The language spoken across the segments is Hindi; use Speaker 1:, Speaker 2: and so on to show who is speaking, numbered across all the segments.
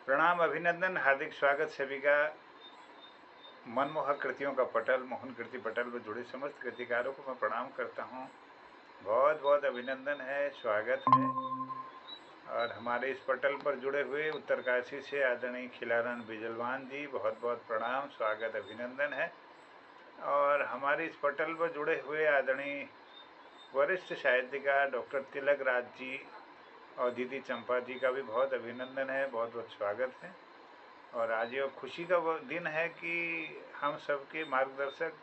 Speaker 1: प्रणाम, अभिनंदन, हार्दिक स्वागत सभी का। मनमोहक कृतियों का पटल, मोहन कृति पटल में जुड़े समस्त कृतिकारों को मैं प्रणाम करता हूँ। बहुत बहुत अभिनंदन है, स्वागत है। और हमारे इस पटल पर जुड़े हुए उत्तरकाशी से आदरणीय खिलारन बिजलवान जी, बहुत बहुत प्रणाम, स्वागत, अभिनंदन है। और हमारे इस पटल पर जुड़े हुए आदरणीय वरिष्ठ साहित्यकार डॉक्टर तिलक राज जी और दीदी चंपा जी का भी बहुत अभिनंदन है, बहुत बहुत स्वागत है। और आज ये खुशी का वो दिन है कि हम सबके मार्गदर्शक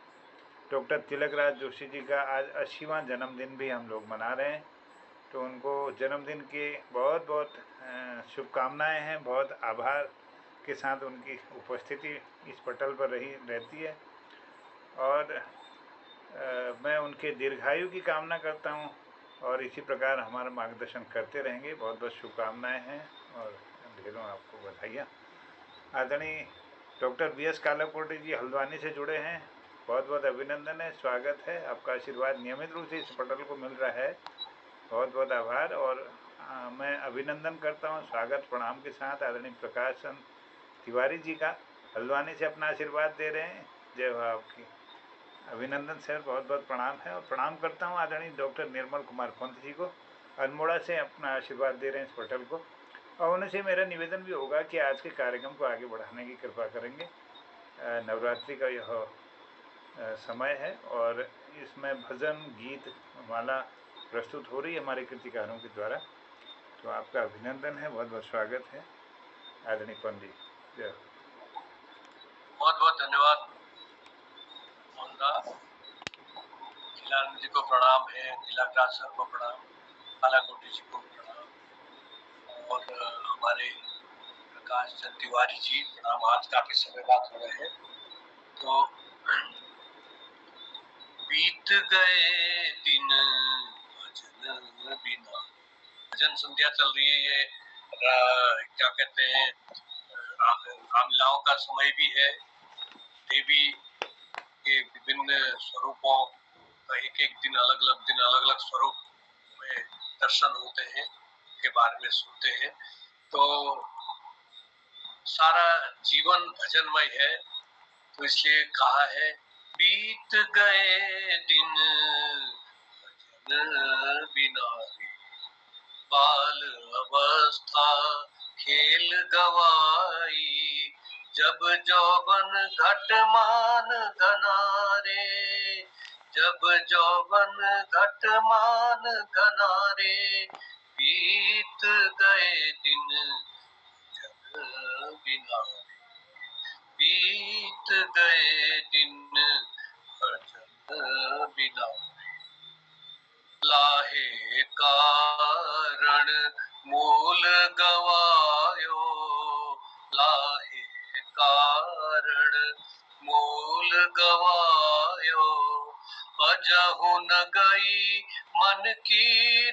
Speaker 1: डॉक्टर तिलक राज जोशी जी का आज 80वां जन्मदिन भी हम लोग मना रहे हैं। तो उनको जन्मदिन की बहुत बहुत शुभकामनाएं हैं। बहुत आभार के साथ उनकी उपस्थिति इस पटल पर रहती है। और मैं उनके दीर्घायु की कामना करता हूँ और इसी प्रकार हमारा मार्गदर्शन करते रहेंगे। बहुत बहुत शुभकामनाएं हैं और ढेरों आपको बधाइयाँ। आदरणीय डॉक्टर बी एस कालाकोटी जी हल्द्वानी से जुड़े हैं, बहुत बहुत अभिनंदन है, स्वागत है। आपका आशीर्वाद नियमित रूप से इस पटल को मिल रहा है, बहुत बहुत आभार। और मैं अभिनंदन करता हूँ स्वागत प्रणाम के साथ आदरणीय प्रकाश चंद तिवारी जी का, हल्द्वानी से अपना आशीर्वाद दे रहे हैं। जय हो आपकी। अभिनंदन सर, बहुत बहुत प्रणाम है। और प्रणाम करता हूँ आदरणीय डॉक्टर निर्मल कुमार पंत जी को, अल्मोड़ा से अपना आशीर्वाद दे रहे हैं इस पटल को। और उनसे मेरा निवेदन भी होगा कि आज के कार्यक्रम को आगे बढ़ाने की कृपा करेंगे। नवरात्रि का यह समय है और इसमें भजन गीत माला प्रस्तुत हो रही है हमारे कृतिकारों के द्वारा। तो आपका अभिनंदन है, बहुत बहुत स्वागत है आदरणीय पंडित जी। जय।
Speaker 2: बहुत बहुत धन्यवाद मोहनदास। खिलारन जी को प्रणाम है, तिलकराज सर को प्रणाम, कालाकोटी जी को प्रणाम और हमारे प्रकाश चंद तिवारी जी प्रणाम। आज काफी समय बात हो रहे हैं। तो बीत गए दिन भजन बिना, भजन संध्या चल रही है। ये क्या कहते हैं, रामलीलाओं का समय भी है। देवी के विभिन्न स्वरूपों का एक एक दिन अलग अलग स्वरूप में दर्शन होते हैं, के बारे में सुनते हैं। तो सारा जीवन भजनमय है, तो इसलिए कहा है बीत गए दिन भजन बिना रे, बाल अवस्था खेल गवाई, जब जौवन घट मान घनारे, जब जौवन घट मान घनारे, बीत गए दिन भजन बिना, बीत गए दिन भजन बिना, लाहे कारण मूल गवायो, लाहे कारण मूल गवायो, अजहु न गई मन की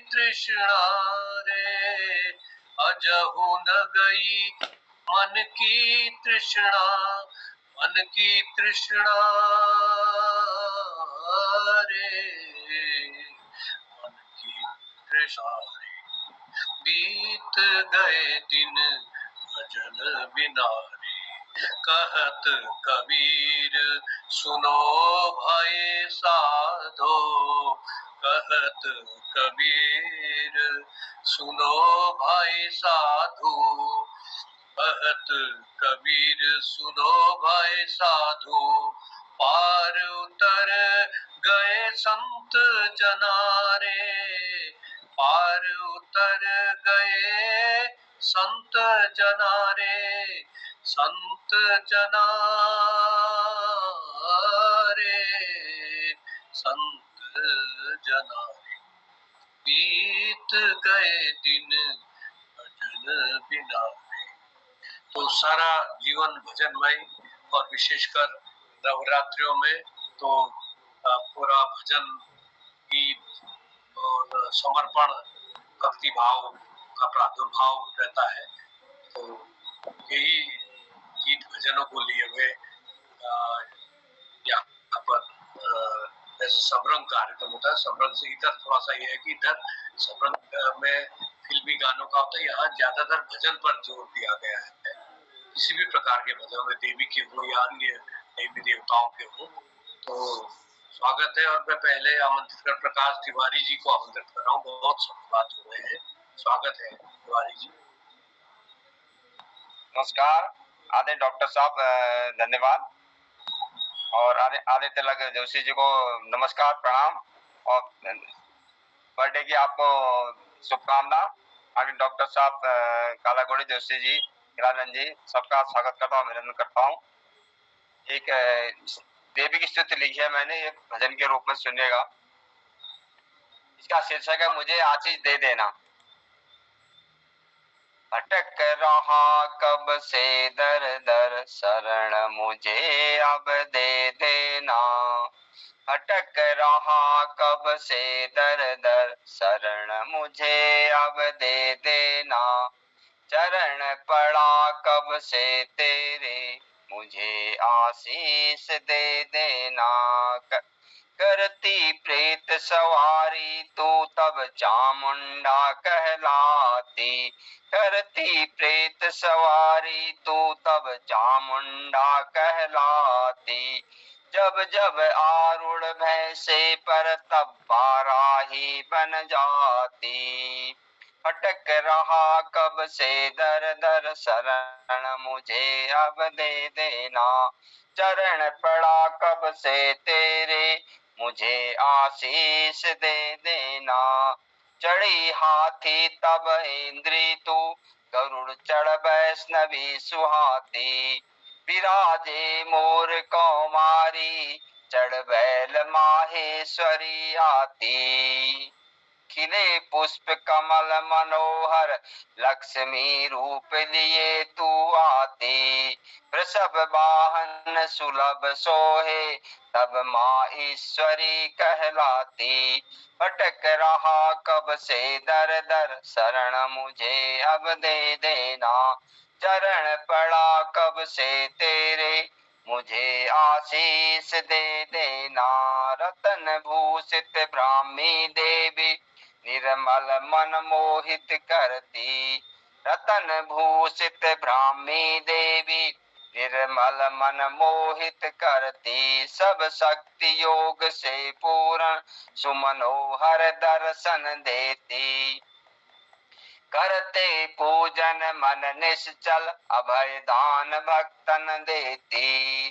Speaker 2: तृष्णा रे, अजहु न गई मन की तृष्णा, मन की तृष्णा रे, मन की तृष्णा रे, बीत गए दिन भजन बिना रे, कहत कबीर सुनो भाई साधो, कहत कबीर सुनो भाई साधु, कहत कबीर सुनो भाई साधु, पार उतर गए संत जनारे, पार उतर गए संत जनारे, संत जनारे, संत जनारे, बीत गए दिन भजन बिना। तो सारा जीवन भजनमय, और विशेषकर नवरात्रियों में तो पूरा भजन गीत और समर्पण भक्ति भाव का प्रादुर्भाव रहता है। तो यही गीत भजनों को लिए हुए यहाँ पर जैसे सबरंग कार्यक्रम होता है, सबरंग से इधर थोड़ा सा ये है कि इधर सबरंग में फिल्मी गानों का होता है, यहाँ ज्यादातर भजन पर जोर दिया गया है। किसी भी प्रकार के भजन में, देवी के हो या अन्य देवी देवताओं के हो, तो स्वागत है। और मैं पहले आमंत्रित कर प्रकाश तिवारी जी को आमंत्रित कर रहा हूँ। बहुत समय बात हो रहे हैं। स्वागत है तिवारी जी।
Speaker 3: नमस्कार आदरणीय डॉक्टर साहब, धन्यवाद। और आदित्य लग जोशी जी को नमस्कार, प्रणाम और बर्थडे की आपको शुभकामना। आगे डॉक्टर साहब कालागोड़ी जोशी जी, हिरानंद जी, सबका स्वागत करता हूँ, अभिनंदन करता हूँ। एक देवी की स्तुति लिखी है मैंने, एक भजन के रूप में सुनिएगा। इसका शीर्षक है मुझे आशीष दे देना। भटक रहा कब से दर दर, शरण मुझे अब दे देना। भटक रहा कब से दर दर, शरण मुझे अब दे देना। चरण पड़ा कब से तेरे, मुझे आशीष दे देना। करती प्रेत सवारी तू तब चामुंडा कहलाती। करती प्रेत सवारी तू तब चामुंडा कहलाती। जब जब आरूढ़ भैंसे पर तब बाराही बन जाती। भटक रहा कब से दर दर, शरण मुझे अब दे देना। चरण पड़ा कब से तेरे, मुझे आशीष दे देना। चढ़ी हाथी तब इंद्री तू, गरुड़ चढ़ वैष्णवी सुहाती। विराजे मोर कौमारी, चढ़ बैल माहेश्वरी आती। खिले पुष्प कमल मनोहर, लक्ष्मी रूप लिए तू आती। वृषभ वाहन सुलभ सोहे, तब माँ ईश्वरी कहलाती। भटक रहा कब से दर दर, शरण मुझे अब दे देना। चरण पड़ा कब से तेरे, मुझे आशीष दे देना। रतन भूषित ब्राह्मी देवी, निर्मल मन मोहित करती। रतन भूषित ब्राह्मी देवी, निर्मल मन मोहित करती। सब शक्ति योग से पूर्ण, सुमनोहर दर्शन देती। करते पूजन मन निश्चल, अभय दान भक्तन देती।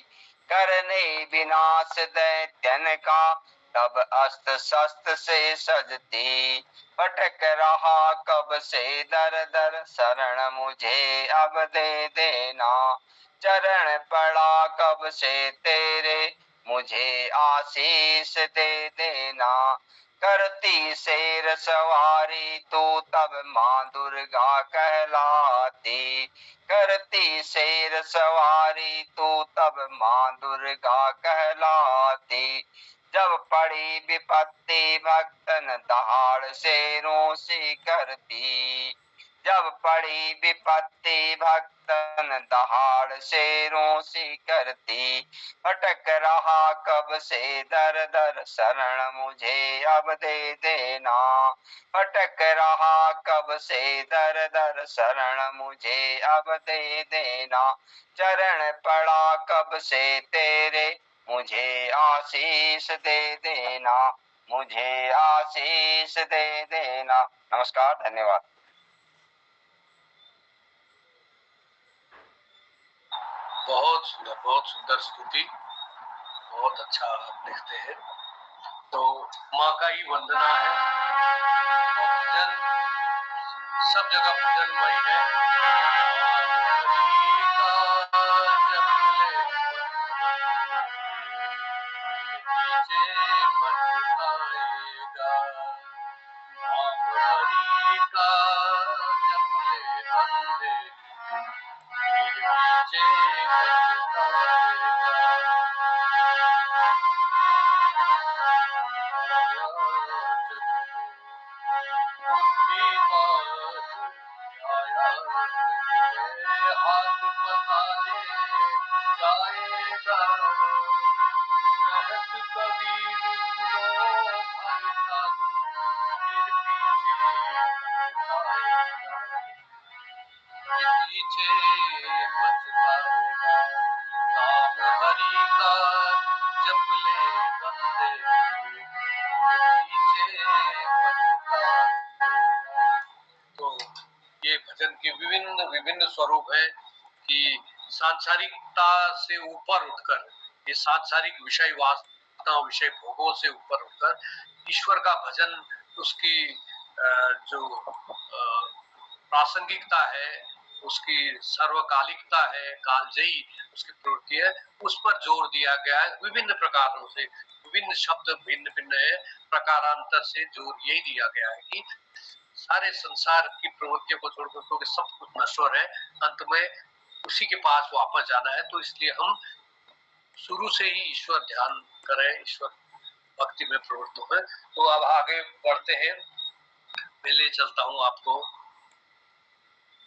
Speaker 3: करने विनाश दैत्यन का, तब अस्त्र शस्त्र से सजती। भटक रहा कब से दर दर, शरण मुझे अब दे देना। चरण पड़ा कब से तेरे, मुझे आशीष दे देना। करती शेर सवारी तू तब माँ दुर्गा कहलाती। करती शेर सवारी तू तब माँ दुर्गा कहलाती। जब पड़ी विपत्ति भक्तन दहाड़ शेरों से करती। जब पड़ी विपत्ति भक्तन दहाड़ शेरों से करती। भटक रहा कब से दर दर, शरण मुझे अब दे देना। भटक रहा कब से दर दर, शरण मुझे अब दे देना। चरण पड़ा कब से तेरे, मुझे आशीष दे देना। मुझे आशीष दे देना। नमस्कार, धन्यवाद।
Speaker 2: बहुत सुंदर स्तुति, बहुत अच्छा आप लिखते हैं। तो माँ का ही वंदना है। और भजन सब जगह भजनमय है। पीछे भजन के विभिन्न विभिन्न स्वरूप हैं कि सांसारिकता से ऊपर उठकर, ये सांसारिक विषय वासना विषय भोगों से ऊपर उठकर ईश्वर का भजन, उसकी जो प्रासंगिकता है, उसकी सर्वकालिकता है, कालजयी उसकी प्रवृत्ति है, उस पर जोर दिया गया है। विभिन्न प्रकारों से, विभिन्न शब्द भिन्न भिन्न है, प्रकारांतर से जोर यही दिया गया है कि सारे संसार की प्रवृत्तियों को छोड़कर, क्योंकि सब कुछ नश्वर है, अंत में उसी के पास वापस जाना है। तो इसलिए हम शुरू से ही ईश्वर ध्यान करें, ईश्वर भक्ति में प्रवृत्त हो। तो अब आगे बढ़ते हैं, मैं ले चलता हूँ आपको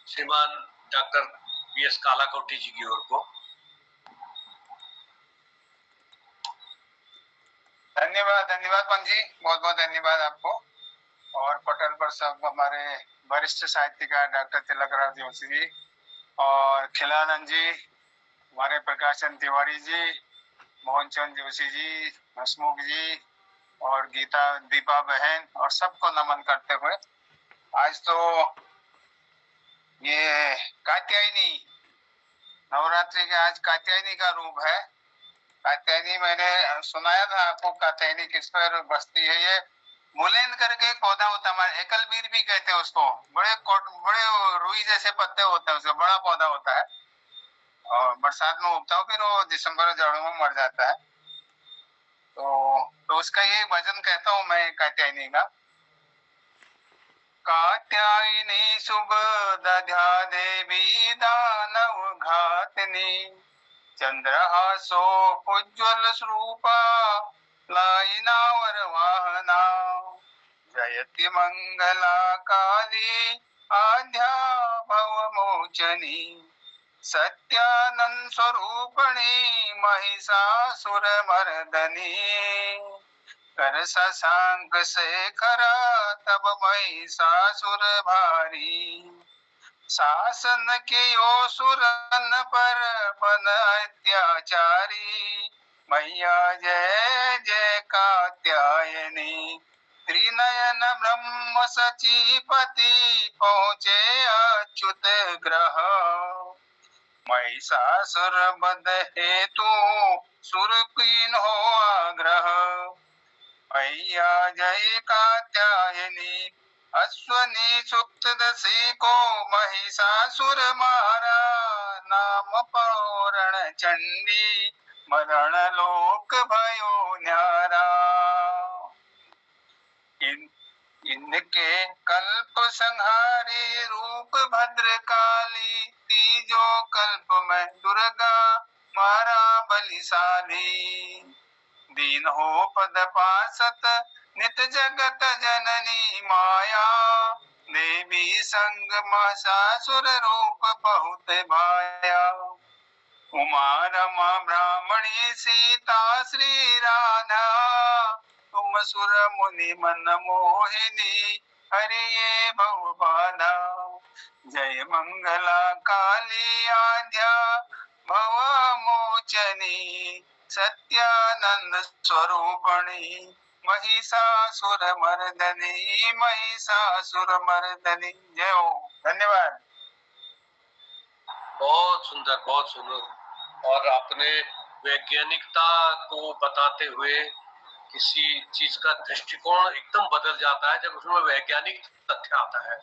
Speaker 2: श्रीमान डॉक्टर BS कालाकोटी जी की ओर को।
Speaker 4: धन्यवाद, धन्यवाद पंत जी, बहुत बहुत धन्यवाद आपको। और पटल पर सब हमारे वरिष्ठ साहित्यकार डॉक्टर तिलकराज जोशी जी और खिलानंद जी, हमारे प्रकाशन तिवारी जी, मोहनचंद जोशी जी, हसमुख जी और गीता दीपा बहन और सबको नमन करते हुए, आज तो ये कात्यायनी नवरात्रि के आज कात्यायनी का रूप है। कात्यायनी मैंने सुनाया था आपको, कात्यायनी किस पर बसती है। ये मुलेंद करके एक पौधा होता है, हमारे एकलबीर भी कहते हैं उसको, बड़े रुई जैसे पत्ते होते हैं, उसका बड़ा पौधा होता है और बरसात में उगता है, फिर वो दिसंबर जड़ों में मर जाता है। तो उसका ये भजन कहता हूँ मैं कात्यायनी का। कात्यायनी सुबोधा देवी दानव घातनी, चंद्रहासो उज्ज्वल स्वरूपा लाइनावर वाहना, जयति मंगला काली आद्या भवमोचनी, सत्यानंद स्वरूपणी महिषासुर मर्दनी, कर शशांक शेखर तब महिषासुर भारी, शासन कियो सुरन पर बन अत्याचारी, मैया जय जय कात्यायनी, त्रिनयन ब्रह्म सचीपति पहुँचे अच्युत ग्रह, महिषासुर बध हेतु सुरपीन हो आग्रह, मैया जय कात्यायनी, अश्वनी सुक्त दशी को महिषासुर मारा, नाम पौरण चंडी मरण लोक भयो न्यारा, इनके कल्प संहारी रूप भद्रकाली, तीजो कल्प में दुर्गा मारा बलिशाली, दीन हो पद पासत नित जगत जननी माया, देवी संग महिषासुर रूप बहुत भाया, उमा रमा ब्राह्मणी सीता श्री राधा, तुम सुर मुनि मन मोहिनी हरिये भव बाधा, जय मंगला काली आद्या भव मोचनी, सत्यानंद स्वरूपणी महिषासुर मर्दनी, महिषासुर मर्दनी। जय हो, धन्यवाद।
Speaker 2: बहुत सुंदर, बहुत सुंदर। और आपने वैज्ञानिकता को बताते हुए किसी चीज का दृष्टिकोण एकदम बदल जाता है जब उसमें वैज्ञानिक तथ्य आता है,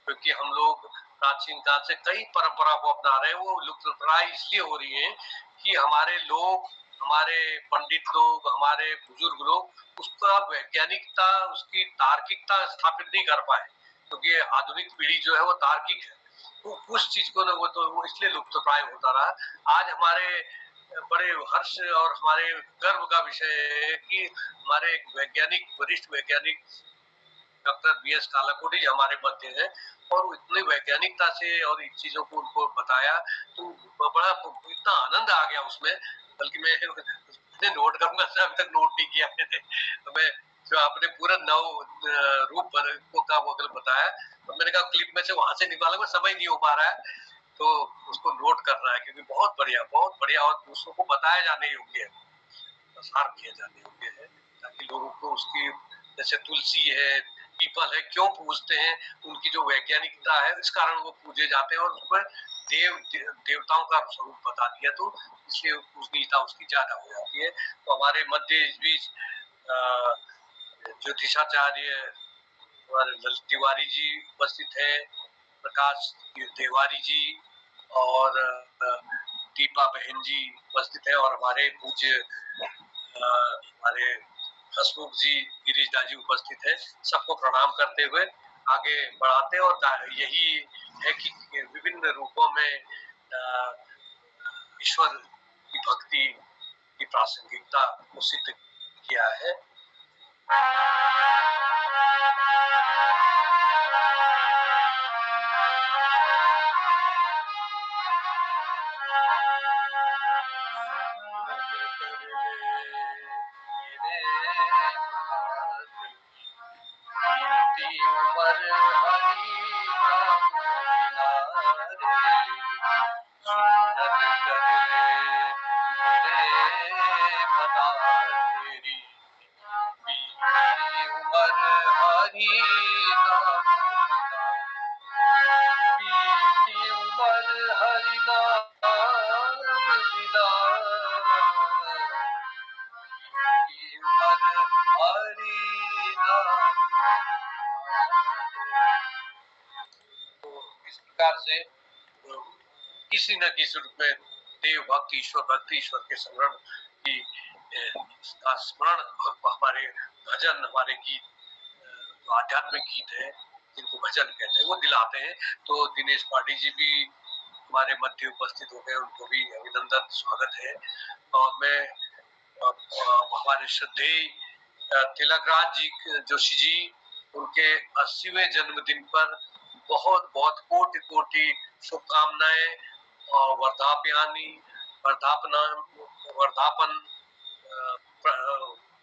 Speaker 2: क्योंकि हम लोग प्राचीन काल से कई परंपरा को अपना रहे हैं। वो लुप्तप्राय इसलिए हो रही है कि हमारे लोग, हमारे पंडित लोग, हमारे बुजुर्ग लोग उसका वैज्ञानिकता, उसकी तार्किकता स्थापित नहीं कर पाए, क्योंकि आधुनिक पीढ़ी जो है वो तार्किक है। तो उस चीज को वो तो वो इसलिए लुप्तप्राय होता रहा। आज हमारे बड़े हर्ष और हमारे गर्व का विषय है कि हमारे एक वैज्ञानिक, वरिष्ठ वैज्ञानिक डॉक्टर BS कालाकोटी हमारे मध्य है, और इतनी वैज्ञानिकता से और इन चीजों को उनको बताया, तो बड़ा इतना आनंद आ गया उसमें, बल्कि मैं नोट करूंगा, अभी तक नोट नहीं किया मैंने। तो मैं जो आपने पूरा नव रूप का वो बताया, तो मैंने कहा क्लिप में से वहां से निकालूंगा, समय नहीं हो पा रहा है, तो उसको नोट करना है, क्योंकि बहुत बढ़िया और दूसरों को बताया जाने योग्य है, प्रसार किया जाने योग्य है, ताकि लोगों को उसकी, जैसे तुलसी है, पीपल है, क्यों पूजते हैं, उनकी जो वैज्ञानिकता है इस कारण वो पूजे जाते हैं और उसमें देवताओं का स्वरूप बता दिया, तो इसलिए पूजनीयता उसकी ज्यादा हो जाती है। तो हमारे मध्य इस बीच ज्योतिषाचार्य हमारे ललित तिवारी जी उपस्थित है, प्रकाश तिवारी जी और दीपा बहन जी उपस्थित है, और हमारे पूज्य हमारे हसमुख जी, गिरीशदा जी उपस्थित है। सबको प्रणाम करते हुए आगे बढ़ाते हैं, और यही है कि विभिन्न रूपों में ईश्वर की भक्ति की प्रासंगिकता को सिद्ध किया है। इस प्रकार से किसी न किसी रूप में देव भक्ति, ईश्वर भक्ति, ईश्वर के स्मरण की का स्मरण, हमारे भजन, हमारे गीत, आध्यात्मिक गीत है जिनको भजन कहते हैं, वो दिलाते हैं। तो दिनेश पांडे जी भी हमारे मध्य उपस्थित हो गए, उनको भी अभिनंदन, स्वागत है। और मैं हमारे श्रद्धेय तिलकराज जी जोशी जी, उनके 80वें जन्मदिन पर बहुत बहुत कोटि कोटि शुभकामनाएं और वर्धापन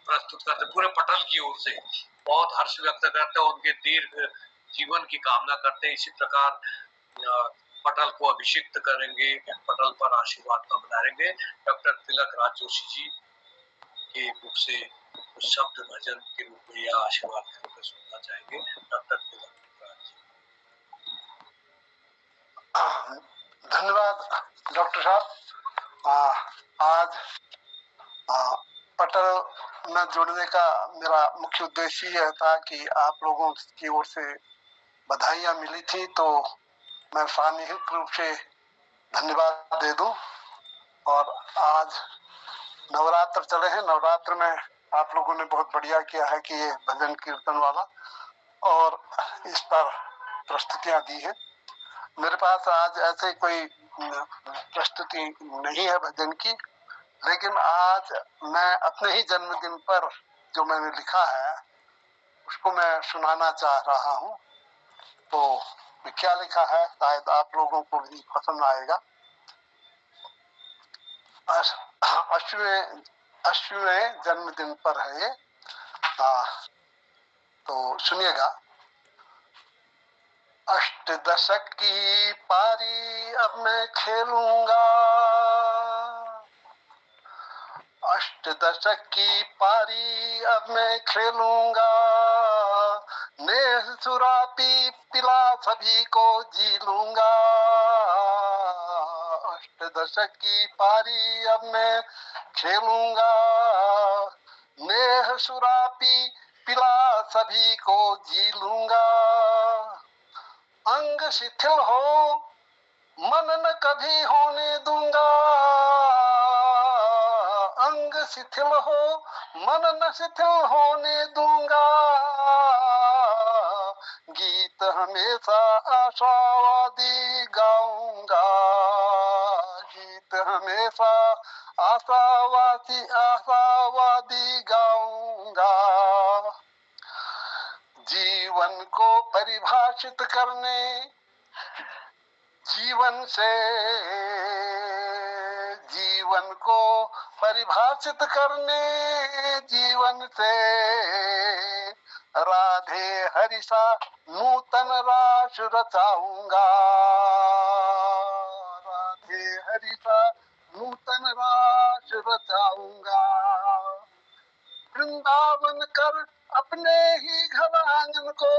Speaker 2: प्रस्तुत करते पूरे पटल की ओर से बहुत हर्ष व्यक्त करते हैं, उनके दीर्घ जीवन की कामना करते हैं। इसी प्रकार पटल को अभिषिक्त करेंगे, पटल पर आशीर्वाद का बनाएंगे। डॉक्टर तिलकराज जोशी जी के मुख से कुछ शब्द भजन के रूप में या आशीर्वाद के रूप में सुनना चाहेंगे। डॉक्टर तिलकराज जी।
Speaker 5: धन्यवाद डॉक्टर साहब। आज पटल में जुड़ने का मेरा मुख्य उद्देश्य यह था कि आप लोगों की ओर से बधाइयां मिली थी, तो मैं सामूहिक रूप से धन्यवाद दे दूं। और आज नवरात्र चले हैं, नवरात्र में आप लोगों ने बहुत बढ़िया किया है कि ये भजन कीर्तन वाला और इस पर प्रस्तुतियां दी है। मेरे पास आज ऐसे कोई प्रस्तुति नहीं है भजन की, लेकिन आज मैं अपने ही जन्मदिन पर जो मैंने लिखा है उसको मैं सुनाना चाह रहा हूँ। तो क्या लिखा है शायद आप लोगों को भी पसंद आएगा। अश्विन जन्मदिन पर है ये। तो सुनिएगा। अष्टदशक की पारी अब मैं खेलूंगा, अष्टदशक की पारी अब मैं खेलूंगा, नेह सुरापी पिला सभी को जी लूंगा। अष्टदशक की पारी अब मैं खेलूंगा, नेह सुरापी पिला सभी को जी लूंगा। अंग शिथिल हो मन न कभी होने दूंगा, अंग शिथिल हो मन न शिथिल होने दूंगा। गीत हमेशा आशावादी गाऊंगा, गीत हमेशा आशावादी गाऊंगा। जीवन को परिभाषित करने, जीवन को परिभाषित करने, जीवन से राधे हरिसा नूतन रास रचाऊंगा, राधे हरिसा नूतन रास रचाऊंगा। वृंदावन कर अपने अपने ही घर आंगन को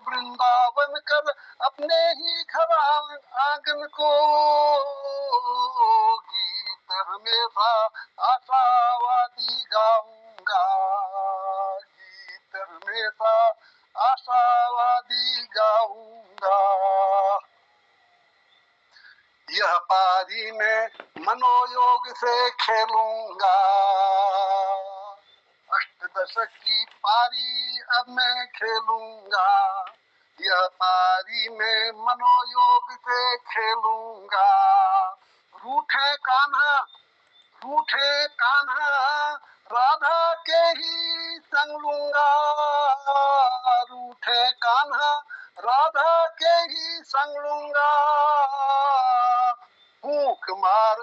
Speaker 5: वृंदावन कर, अपने ही घर आंगन को गीत हमेशा आशावादी गाऊंगा, गीत हमेशा आशावादी गाऊंगा। यह पारी में मनोयोग से खेलूंगा, अष्टदशक की पारी अब मैं खेलूंगा। यह पारी में मनोयोग से खेलूंगा। रूठे कान्हा, रूठे कान्हा राधा के ही संग लूंगा, रूठे कान्हा राधा के ही संग लूंगा। फूंक मार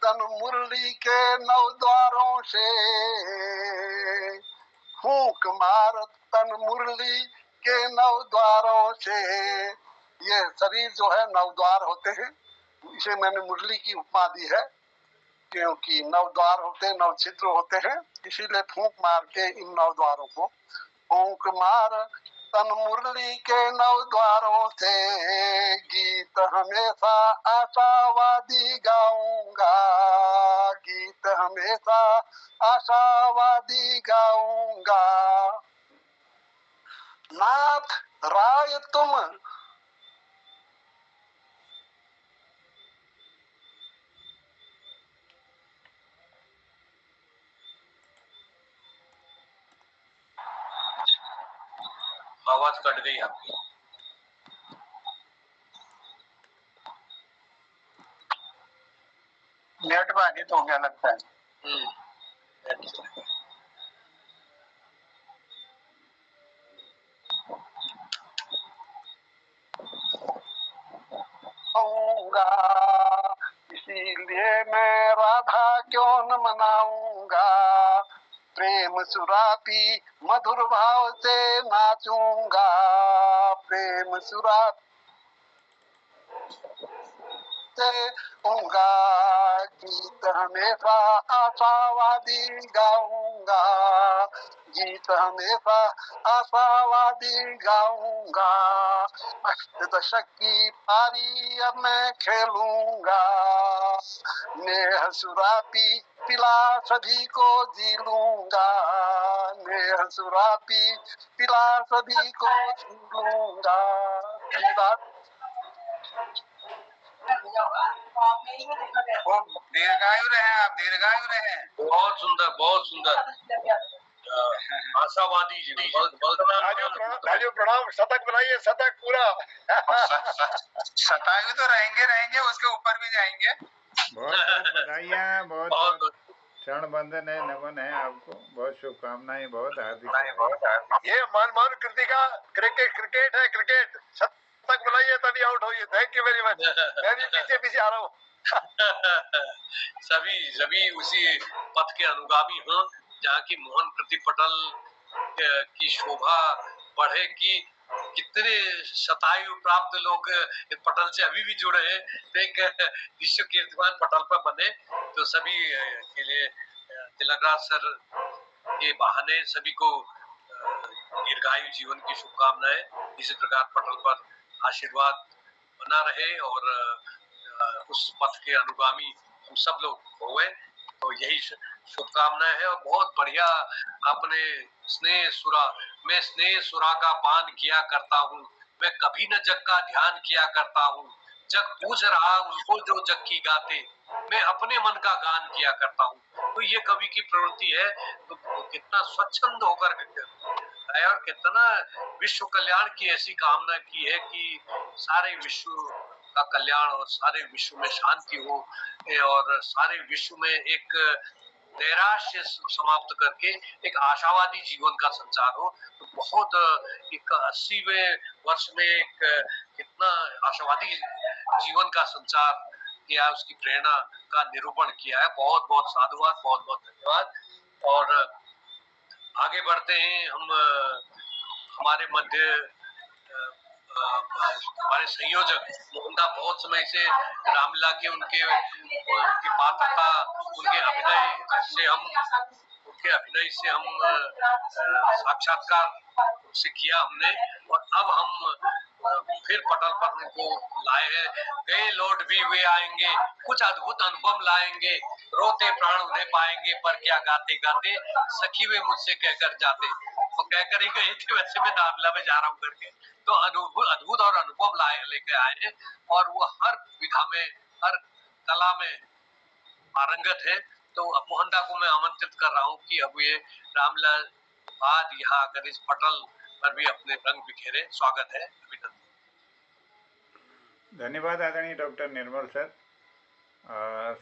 Speaker 5: तन मुरली के नौ द्वारों से, फूंक मार तन मुरली के नौ द्वारों से। ये शरीर जो है नौ द्वार होते हैं, इसे मैंने मुरली की उपमा दी है, क्योंकि नौ द्वार होते, नौ छिद्र होते हैं, इसीलिए फूंक मार के इन नौ द्वारों को, फूंक मार तन मुरली के नौ द्वारों से गीत हमेशा आशावादी गाऊंगा, गीत हमेशा आशावादी गाऊंगा। नाथ राय तुम
Speaker 2: आवाज कट गई आपकी।
Speaker 4: नेट बाधित हो गया लगता है।
Speaker 5: इसीलिए मैं राधा क्यों न मनाऊंगा, प्रेम सुरापी मधुर भाव से नाचूंगा, प्रेम सुरापी गाऊंगा, गीत हमेशा आशावादी गाऊंगा, गीत हमेशा आशावादी गाऊंगा। अष्टदशक की पारी अब मैं खेलूंगा, नेह सुरापी पिला सभी को जी लूंगा, नेह सुरापी पिला सभी को जी लूंगा।
Speaker 4: दीर्घायु रहे आप, दीर्घायु रहे।
Speaker 2: बहुत सुंदर, बहुत सुंदर। आशावादी जी,
Speaker 6: राजू प्रणाम। शतक बनाइए, शतक पूरा।
Speaker 4: शतायु तो रहेंगे रहेंगे, उसके ऊपर भी जाएंगे।
Speaker 1: बहुत बधाइयाँ, बहुत चरण बंदन है, नमन है आपको, बहुत शुभकामनाएं, बहुत हार्दिक।
Speaker 6: ये मान कृतिका क्रिकेट है, क्रिकेट। शतक बनाइए तभी आउट होइए। Thank you very much. मैं भी पीछे पीछे आ रहा हूँ।
Speaker 2: सभी उसी पथ के अनुगामी हों जहाँ की मोहन कृति पटल की शोभा बढ़े। कि कितने शतायु प्राप्त लोग इस पटल से अभी भी जुड़े हैं, तो एक विश्व कीर्तिमान पटल पर बने। तो सभी के लिए तिलकराज सर के बहाने सभी को दीर्घायु जीवन की शुभकामनाएं। इसी प्रकार पटल पर आशीर्वाद बना रहे और उस पथ के अनुगामी हम सब लोग हुए, तो यही शुभकामनाएं है। और बहुत बढ़िया आपने स्नेह सुरा, मैं स्नेह सुरा का पान किया करता हूँ, मैं कभी न जग का ध्यान किया करता हूँ, जग पूछ रहा उनको जो जग की गाते, मैं अपने मन का गान किया करता हूँ। तो ये कवि की प्रवृत्ति है। तो कितना स्वच्छंद होकर है और कितना विश्व कल्याण की ऐसी कामना की है कि सारे विश्व का कल्याण और सारे विश्व में शांति हो और सारे विश्व में एक नैराश्य समाप्त करके एक आशावादी जीवन का संचार हो। तो बहुत एक 80वें वर्ष में एक कितना आशावादी जीवन का संचार किया, उसकी प्रेरणा का निरूपण किया है। बहुत बहुत साधुवाद, बहुत बहुत धन्यवाद। और आगे बढ़ते हैं हम। हमारे मध्य हमारे संयोजक मोहनदा बहुत समय से रामलीला के उनकी पात्रता, उनके अभिनय से हम के अभिनय से हम साक्षात्कार से किया हमने, और अब हम फिर पटल पर उनको लाए हैं। गए लौट भी वे आएंगे, कुछ अद्भुत अनुभव लाएंगे, रोते प्राण उन्हें पाएंगे, पर क्या गाते गाते सखी वे मुझसे कहकर जाते। तो कहकर ही गए थे, वैसे मैं दामला में जा रहा हूँ करके। तो अद्भुत और अनुभव लाए लेके आए हैं, और वो हर विधा में, हर कला में पारंगत है। तो अब मोहनदा को मैं आमंत्रित कर रहा हूँ कि अब ये रामलाल बाद यहाँ आकर इस पटल पर भी अपने रंग बिखेरे। स्वागत है, अभिनंदन।
Speaker 1: धन्यवाद आदरणीय डॉक्टर निर्मल सर।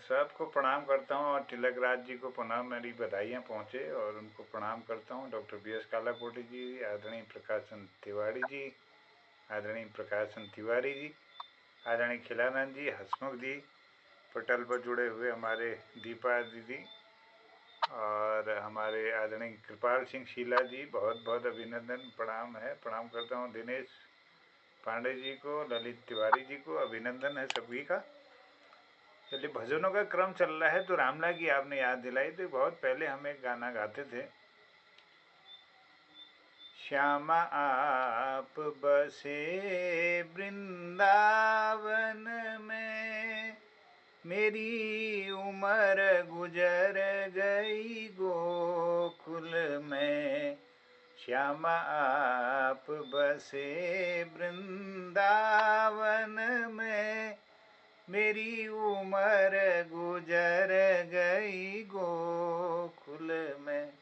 Speaker 1: सबको प्रणाम करता हूँ, और तिलक राज जी को पुनः मेरी बधाइयाँ पहुँचे और उनको प्रणाम करता हूँ। डॉक्टर BS कालाकोटी जी, आदरणीय प्रकाशन तिवारी जी, आदरणीय प्रकाशन तिवारी जी, आदरणीय खिलानंद जी, हसमुख जी, पटल पर जुड़े हुए हमारे दीपा दीदी, और हमारे आदरणीय कृपाल सिंह शीला जी, बहुत बहुत अभिनंदन, प्रणाम है, प्रणाम करता हूँ। दिनेश पांडे जी को, ललित तिवारी जी को अभिनंदन है सभी का। चलिए, भजनों का क्रम चल रहा है, तो रामला की आपने याद दिलाई, तो बहुत पहले हम एक गाना गाते थे। श्यामा आप बसे वृंदावन में, मेरी उम्र गुजर गई गोकुल में। श्यामा आप बसे वृंदावन में, मेरी उम्र गुजर गई गोकुल में।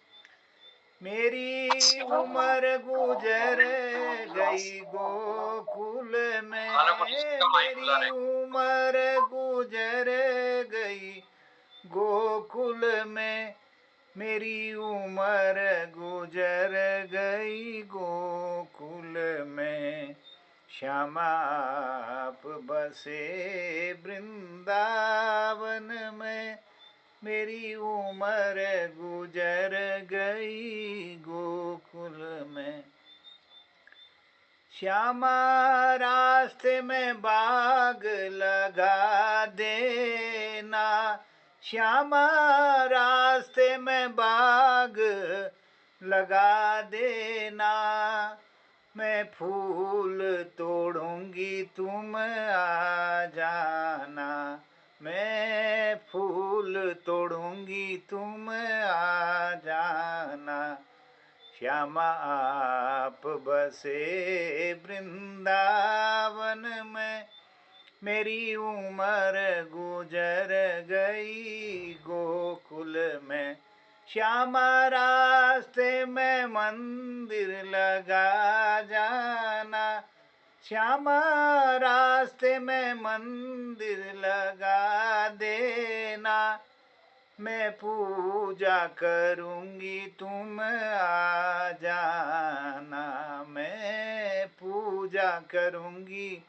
Speaker 1: मेरी उम्र गुजर गई गोकुल में, मेरी उम्र गुजर गई गोकुल में, मेरी उम्र गुजर गई गोकुल में। श्यामा आप बसे वृंदावन में, मेरी उम्र गुजर गई गोकुल में। श्यामा रास्ते में बाग लगा देना, श्यामा रास्ते में बाग लगा देना। मैं फूल तोड़ूंगी तुम आ जाना, मैं फूल तोड़ूंगी तुम आ जाना। श्यामा आप बसे वृंदावन में, मेरी उम्र गुजर गई गोकुल में। श्यामा रास्ते में मंदिर लगा जाना, श्यामा रास्ते में मंदिर लगा देना। मैं पूजा करूंगी तुम आ जाना, मैं पूजा करूंगी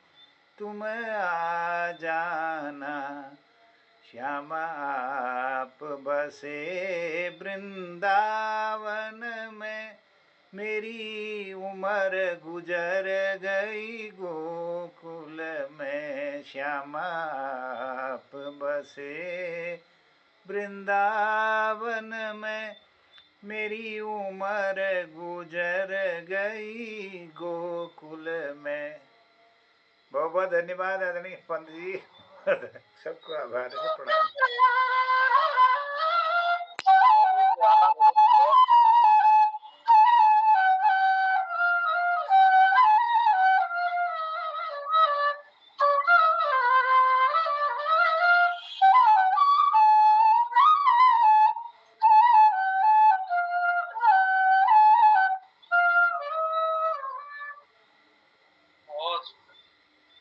Speaker 1: तुम आ जाना। श्यामा आप बसे वृंदावन में, मेरी उम्र गुजर गई गोकुल में। श्यामा आप बसे वृंदावन में, मेरी उम्र गुजर गई गोकुल में। बहुत बहुत धन्यवाद आदरणीय पंत जी, सबको आभार है, प्रणाम।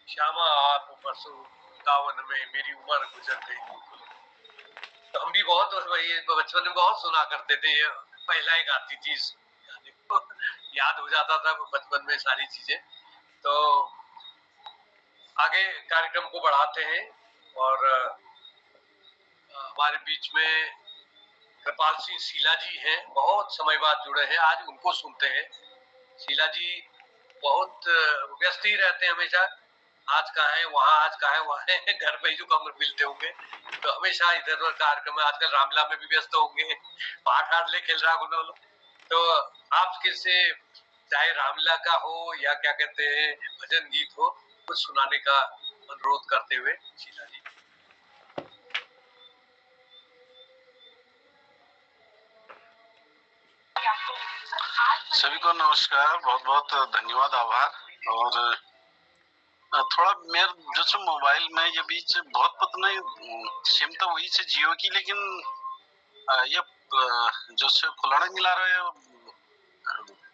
Speaker 2: श्यामा आप बसो वृंदावन में, मेरी उम्र गुजर गई। तो हम भी बहुत बचपन में बहुत सुना करते थे, ये पहला ही गाती थी इस गाने को, याद हो जाता था बचपन में सारी चीजें। तो आगे कार्यक्रम को बढ़ाते हैं, और हमारे बीच में कृपाल सिंह शीला जी हैं, बहुत समय बाद जुड़े हैं, आज उनको सुनते हैं। शीला जी बहुत व्यस्त ही रहते हैं हमेशा, आज कहाँ है, वहाँ आज कहाँ है, वहाँ है, घर में ही जो कम मिलते होंगे। तो हमेशा इधर उधर कार्यक्रम में, आजकल रामलीला में भी व्यस्त होंगे, पाठ आठ ले खेल रहा गुनो। तो आप किससे, चाहे रामलीला का हो या क्या कहते हैं भजन गीत हो, कुछ सुनाने का अनुरोध करते हुए शीला जी।
Speaker 7: सभी को नमस्कार, बहुत बहुत धन्यवाद, आभार। और थोड़ा मेरे जो मोबाइल में ये बीच बहुत पता नहीं सिम तो वही से जियो की, लेकिन ये जो से फुलाना मिला रहे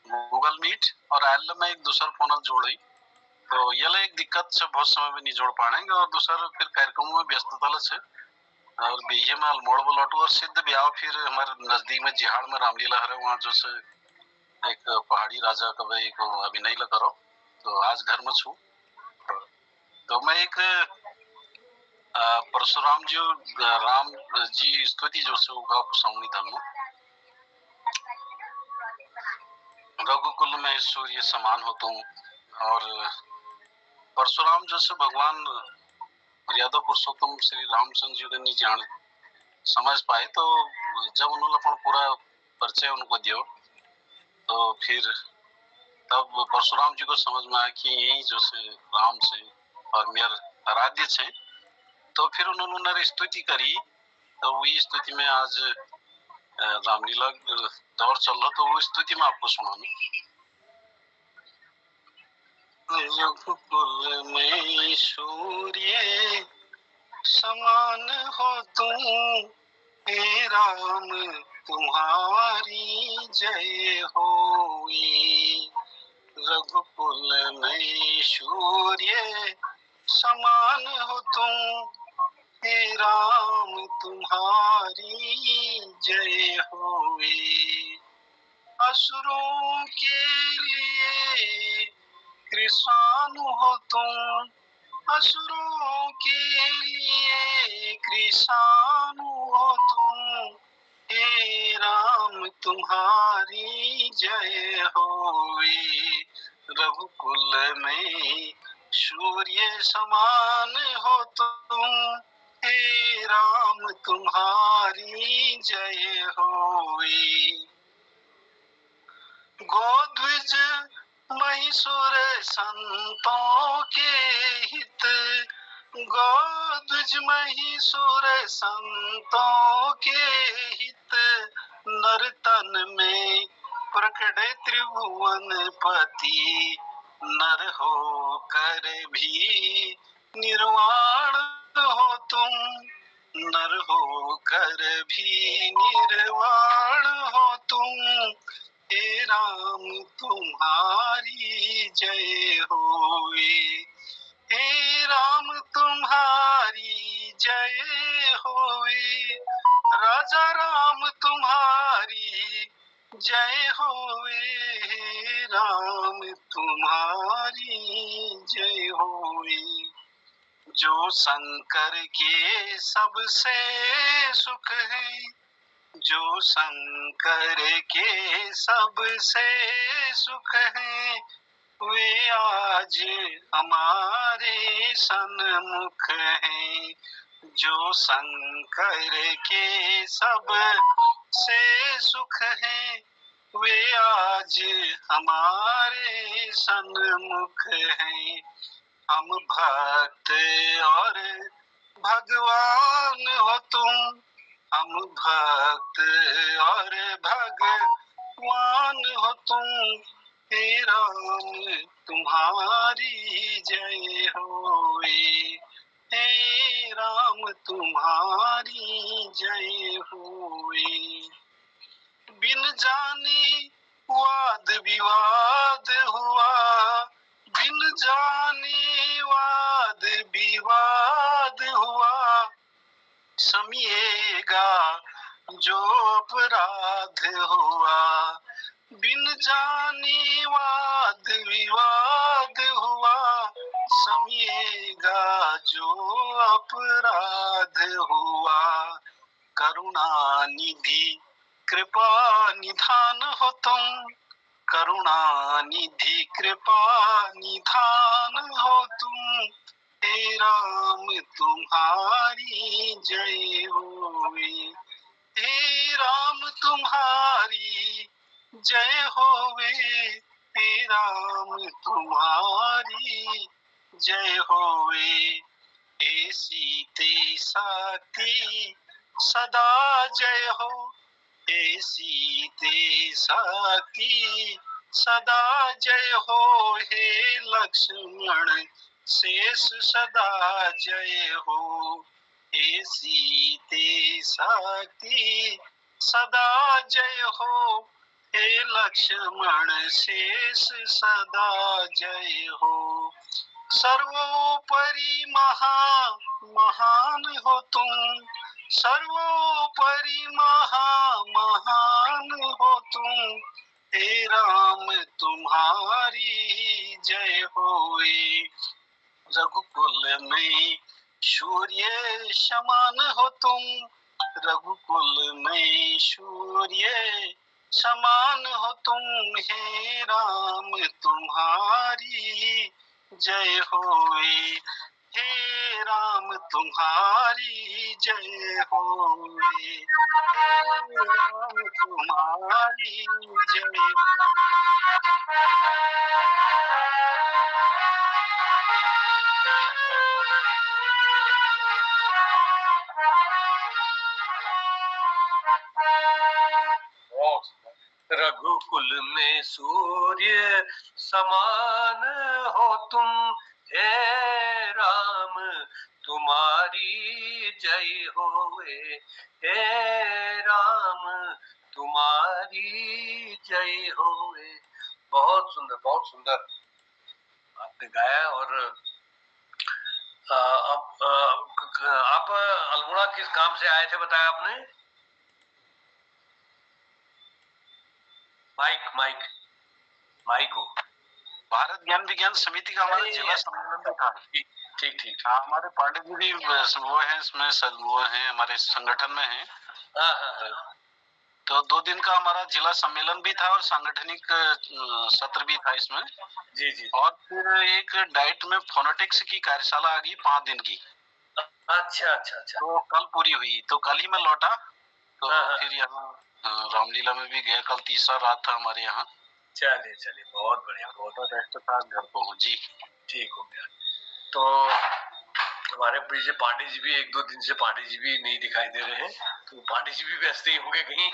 Speaker 7: गूगल मीट और आयल में एक दूसरा फोन जोड़ी, तो ये एक दिक्कत से बहुत समय में नहीं जोड़ पाएंगे। और दूसरा फिर कार्यक्रमों में व्यस्तता से और बीजे में अल्मोड़ बोलटू और सिद्ध ब्याह फिर हमारे नजदीक में जिहाड़ में रामलीला है, वहाँ जो से एक पहाड़ी राजा कभी को अभिनय ल करो, तो आज घर में छू। तो मैं एक परशुराम जी राम जी स्तुति जो से होगा सामने धर्म रघुकुल में सूर्य समान हो तुम। और परशुराम जैसे भगवान मर्यादा पुरुषोत्तम श्री रामचंद्र जी ने जान समझ पाए, तो जब उन्होंने अपना पूरा परिचय उनको दियो, तो फिर तब परशुराम जी को समझ में आया कि यही जो से राम से और मेरे आराध्य से, तो फिर उन्होंने स्तुति करी। तो वही स्तुति में आज रामलीला दौर चल रहा, तो वो स्तुति में आपको सुनाऊं। रघुकुल में सूर्य समान हो तुम, हे राम तुम्हारी जय होई। रघुकुल में सूर्य समान हो तुम, हे राम तुम्हारी जय होई। असुरों के लिए कृष्ण हो तुम, असुरों के लिए कृष्ण हो तुम, हे राम तुम्हारी जय होई। रघुकुल में सूर्य समान हो तुम, हे राम तुम्हारी जय होई। गोद्विज महिषुर संतों के हित, गोद्विज महिषुर संतों के हित, नर्तन में प्रकट त्रिभुवन पति, नर हो कर भी निर्वाण हो तुम, नर हो कर भी निर्वाण हो तुम, हे राम तुम्हारी जय होवे, हे राम तुम्हारी जय होवे। राजा राम तुम्हारी जय होवे, हे राम तुम्हारी जय होवे। जो शंकर के सबसे सुख है, जो शंकर के सबसे सुख है, वे आज हमारे सन्मुख हैं। जो शंकर के सबसे सुख है, वे आज हमारे सन्मुख हैं। हम भक्त और भगवान हो तुम, हम भक्त और भगवान हो तुम, हे राम तुम्हारी जय होए, हे राम तुम्हारी जय होए। बिन जाने वाद विवाद हुआ, बिन जाने वाद विवाद हुआ, समिएगा जो अपराध हुआ। बिन जाने वाद विवाद हुआ, समिएगा जो अपराध हुआ। करुणा निधि कृपा निधान हो तुम, करुणा निधि कृपा निधान हो तुम, हे राम तुम्हारी जय होवे, हे राम तुम्हारी जय होवे, हे राम तुम्हारी जय होवे, हे सीते साथी सदा जय हो, हे सीते साथी सदा जय हो, हे लक्ष्मण शेष सदा जय हो, हे सीते साथी सदा जय हो, हे लक्ष्मण शेष सदा जय हो, सर्वोपरि महान हो तुम, सर्वोपरि महान हो तुम, हे राम तुम्हारी जय होए, रघुकुल में सूर्य समान हो तुम, रघुकुल में सूर्य समान हो तुम, हे राम तुम्हारी जय होए, हे राम तुम्हारी जय होए, हे राम तुम्हारी जय होए। रघुकुल में सूर्य समान हो तुम, हे राम तुम्हारी जय होवे, हे राम तुम्हारी जय होवे। बहुत सुंदर आपने गाया। और अब आप अल्मोड़ा किस काम से आए थे बताया आपने? माइक हो। भारत ज्ञान विज्ञान समिति का हमारा जिला सम्मेलन भी था। ठीक। हाँ, हमारे पांडे जी भी वो है इसमें, वो है हमारे संगठन में है। हाँ। तो 2 दिन का हमारा जिला सम्मेलन भी था और सांगठनिक सत्र भी था इसमें। जी। और फिर एक डाइट में फोनेटिक्स की कार्यशाला आ गई 5 दिन की। अच्छा। तो कल पूरी हुई, तो कल ही मैं लौटा। तो फिर यहाँ रामलीला में भी गया, कल तीसरा रात था हमारे यहाँ। चलिए बहुत बढ़िया, बहुत रेस्ट था, घर को हूँ जी। ठीक हो गया। तो हमारे पीछे पांडे जी भी 1-2 दिन से पांडे जी भी नहीं दिखाई दे रहे हैं, तो पांडे जी भी व्यस्त ही होंगे कहीं।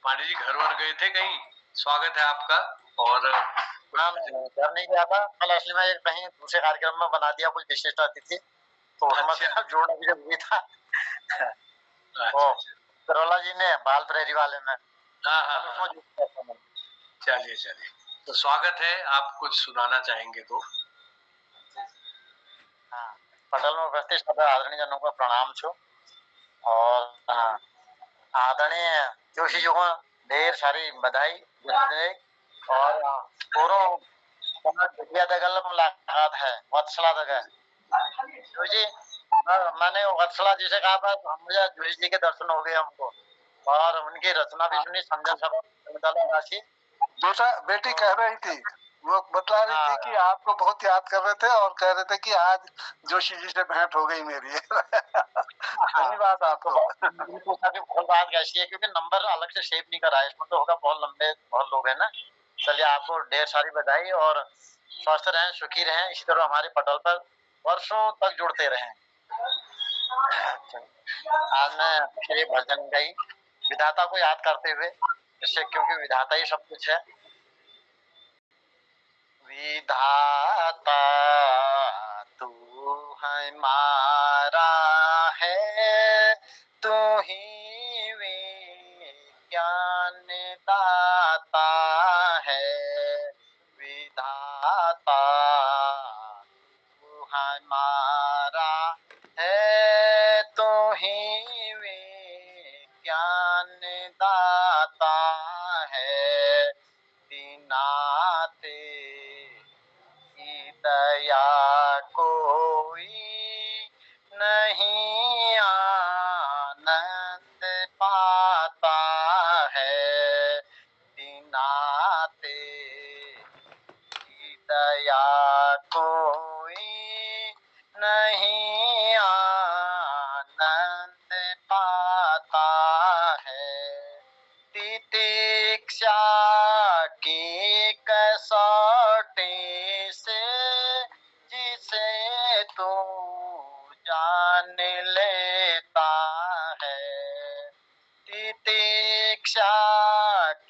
Speaker 7: पांडे जी घर वर गए थे कहीं? स्वागत है आपका। और घर नहीं गया था कल, असली में कहीं दूसरे कार्यक्रम में बना दिया कुछ विशिष्ट अतिथि, तो उसमें जोड़ना भी जरूरी था। करोला जी ने बाल प्रेरी वाले में। हाँ। चलिए तो स्वागत है। आप कुछ सुनाना चाहेंगे तो? हाँ, पटल में उपस्थित सभी आदरणीय जनों को प्रणाम छो। और आदरणीय जोशी जी को ढेर सारी बधाई और पूरा मुलाकात है वत्सला दगल जोशी। मैंने वत्सला जी से कहा था, मुझे जोशी जी के दर्शन हो गए हमको, और उनकी रचना भी सुनी, संजय सभा राशि।
Speaker 5: दूसरा बेटी कह रही थी, वो बतला रही थी कि आपको बहुत याद कर रहे थे और कह रहे थे कि आज जोशी जी से भेंट हो गई मेरी। धन्यवाद आपको।
Speaker 7: बहुत बात कैसी है, क्योंकि नंबर अलग से सेव नहीं करा है इसमें, तो होगा बहुत लंबे, बहुत लोग हैं ना। चलिए, आपको ढेर सारी बधाई और स्वस्थ रहें, सुखी रहें, इसी तरह हमारे पटल पर वर्षों तक जुड़ते रहें। आज मैं श्री भजन गई विधाता को याद करते हुए, इससे क्योंकि विधाता ही सब कुछ है। विधाता तू हमारा है, तू ही विज्ञान दाता है। विधाता तू हमारा है, तू ही विज्ञान दाता है। बिना तेरी दया कोई नहीं आनंद पाता है। बिना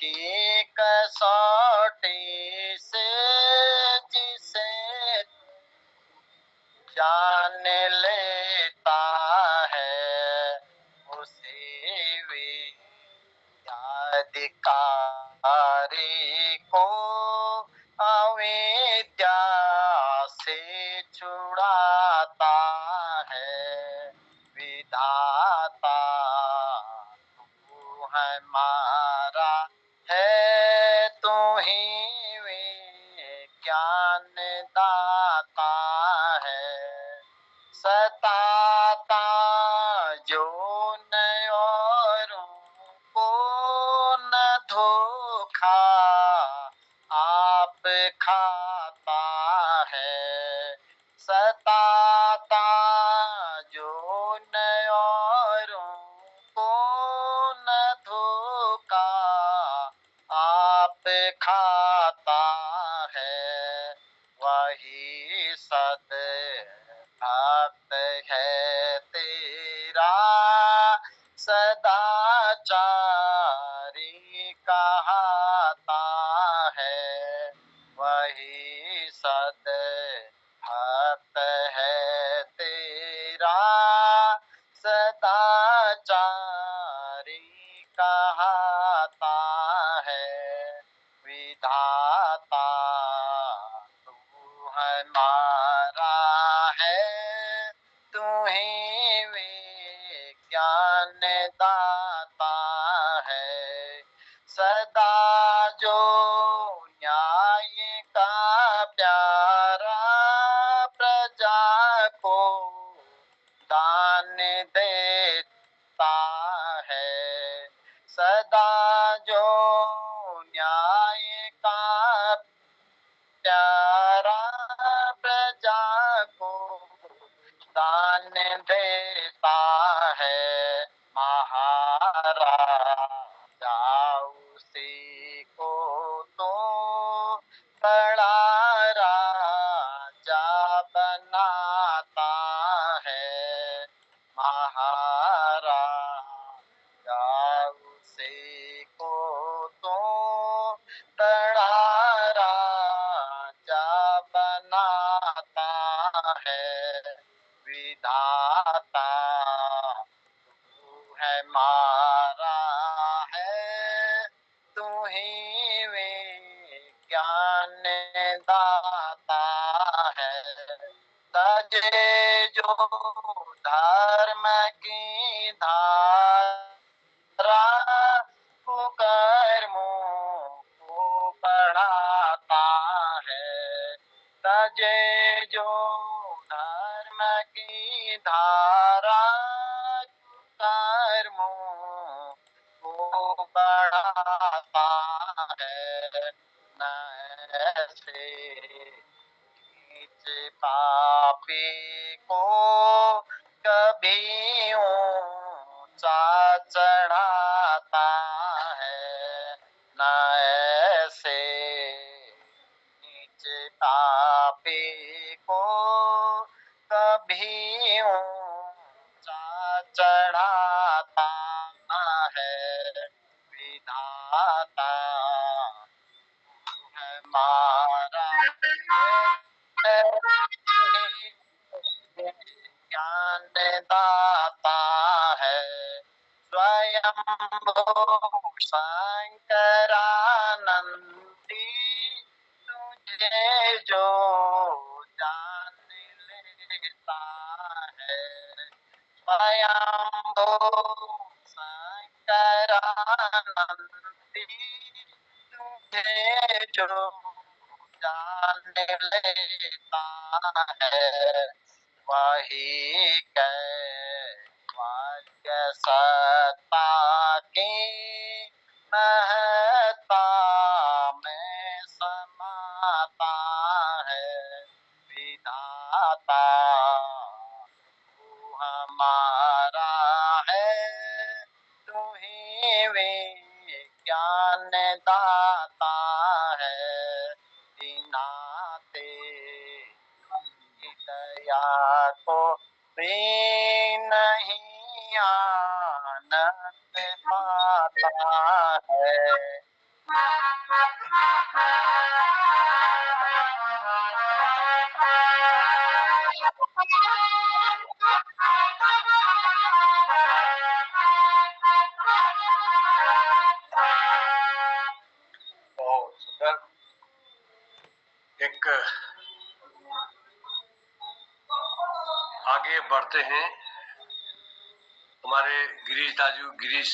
Speaker 8: की कसौटी से जिसे जान लेता है उसी विद्याधिकारी को अविद्या से छुड़ाता है विधाता तू हमारा है तू ही विज्ञान दाता है सताता जो न औरों को न धोखा आप खाता है सताता जो न औरों को न धोखा आप खाता है वही सद भक्त है तेरा सदाचारी कहता है वही सद भक्त है तेरा सदाचारी कहता है विधाता तू हमारा है तू ही विज्ञान दाता है सदा जो न्याय का प्यारा प्रजा को दान देता है सदा जो न्याय का प्यारा प्रजा को दान देता है महाराजा उसी को तो बड़ा राजा बनाता है महाराजा उसी को तो बड़ा राजा बनाता है विधाता तू है मारा है तू ही विज्ञान दाता है तजे जो धर्म की धारा कर्मों को बढ़ाता है तजे जो धर्म की धारा कर्मों को बढ़ाता है न ऐसे नीच पापी को कभी ऊंचा चढ़ाता है न ऐसे नीच पापी को कभी ऊंचा चढ़ाता है विधाता हमारा ज्ञान दाता है स्वयंभू शंकरानंदी तुझे जो जान लेता है स्वयंभू शंकरानंदी तुझे जो जान लेता है वही कैवल्य सत्ता की महत्ता में समाता है विधाता तू हमारा है तू ही विज्ञान दाता है नाते दया को भी नहीं आनंद पाता है
Speaker 2: बहुत सुंदर। एक आगे बढ़ते हैं हमारे गिरीश दाजू, गिरीश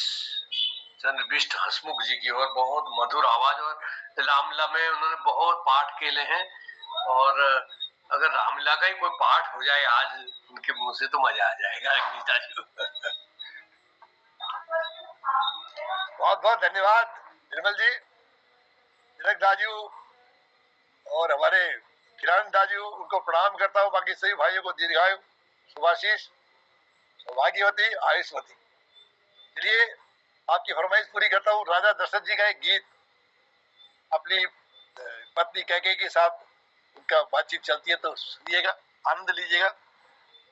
Speaker 2: चंद्र बिष्ट हसमुख जी की ओर। बहुत मधुर आवाज और रामलीला में उन्होंने बहुत पाठ खेले हैं, और अगर रामलीला का ही कोई पाठ हो जाए आज उनके मुंह से तो मजा आ जाएगा गिरीश दाजू।
Speaker 6: बहुत बहुत धन्यवाद निर्मल जी, तिलक दाजू और हमारे किरण दाजू, उनको प्रणाम करता हूँ। बाकी सभी भाइयों को दीर्घायु, शुभाशीष, सौभाग्यवती, आयुष्वती। चलिए आपकी फरमाइश पूरी करता हूँ। राजा दशरथ जी का एक गीत अपनी पत्नी कैकेयी के साथ उनका बातचीत चलती है, तो सुनिएगा, आनंद लीजिएगा।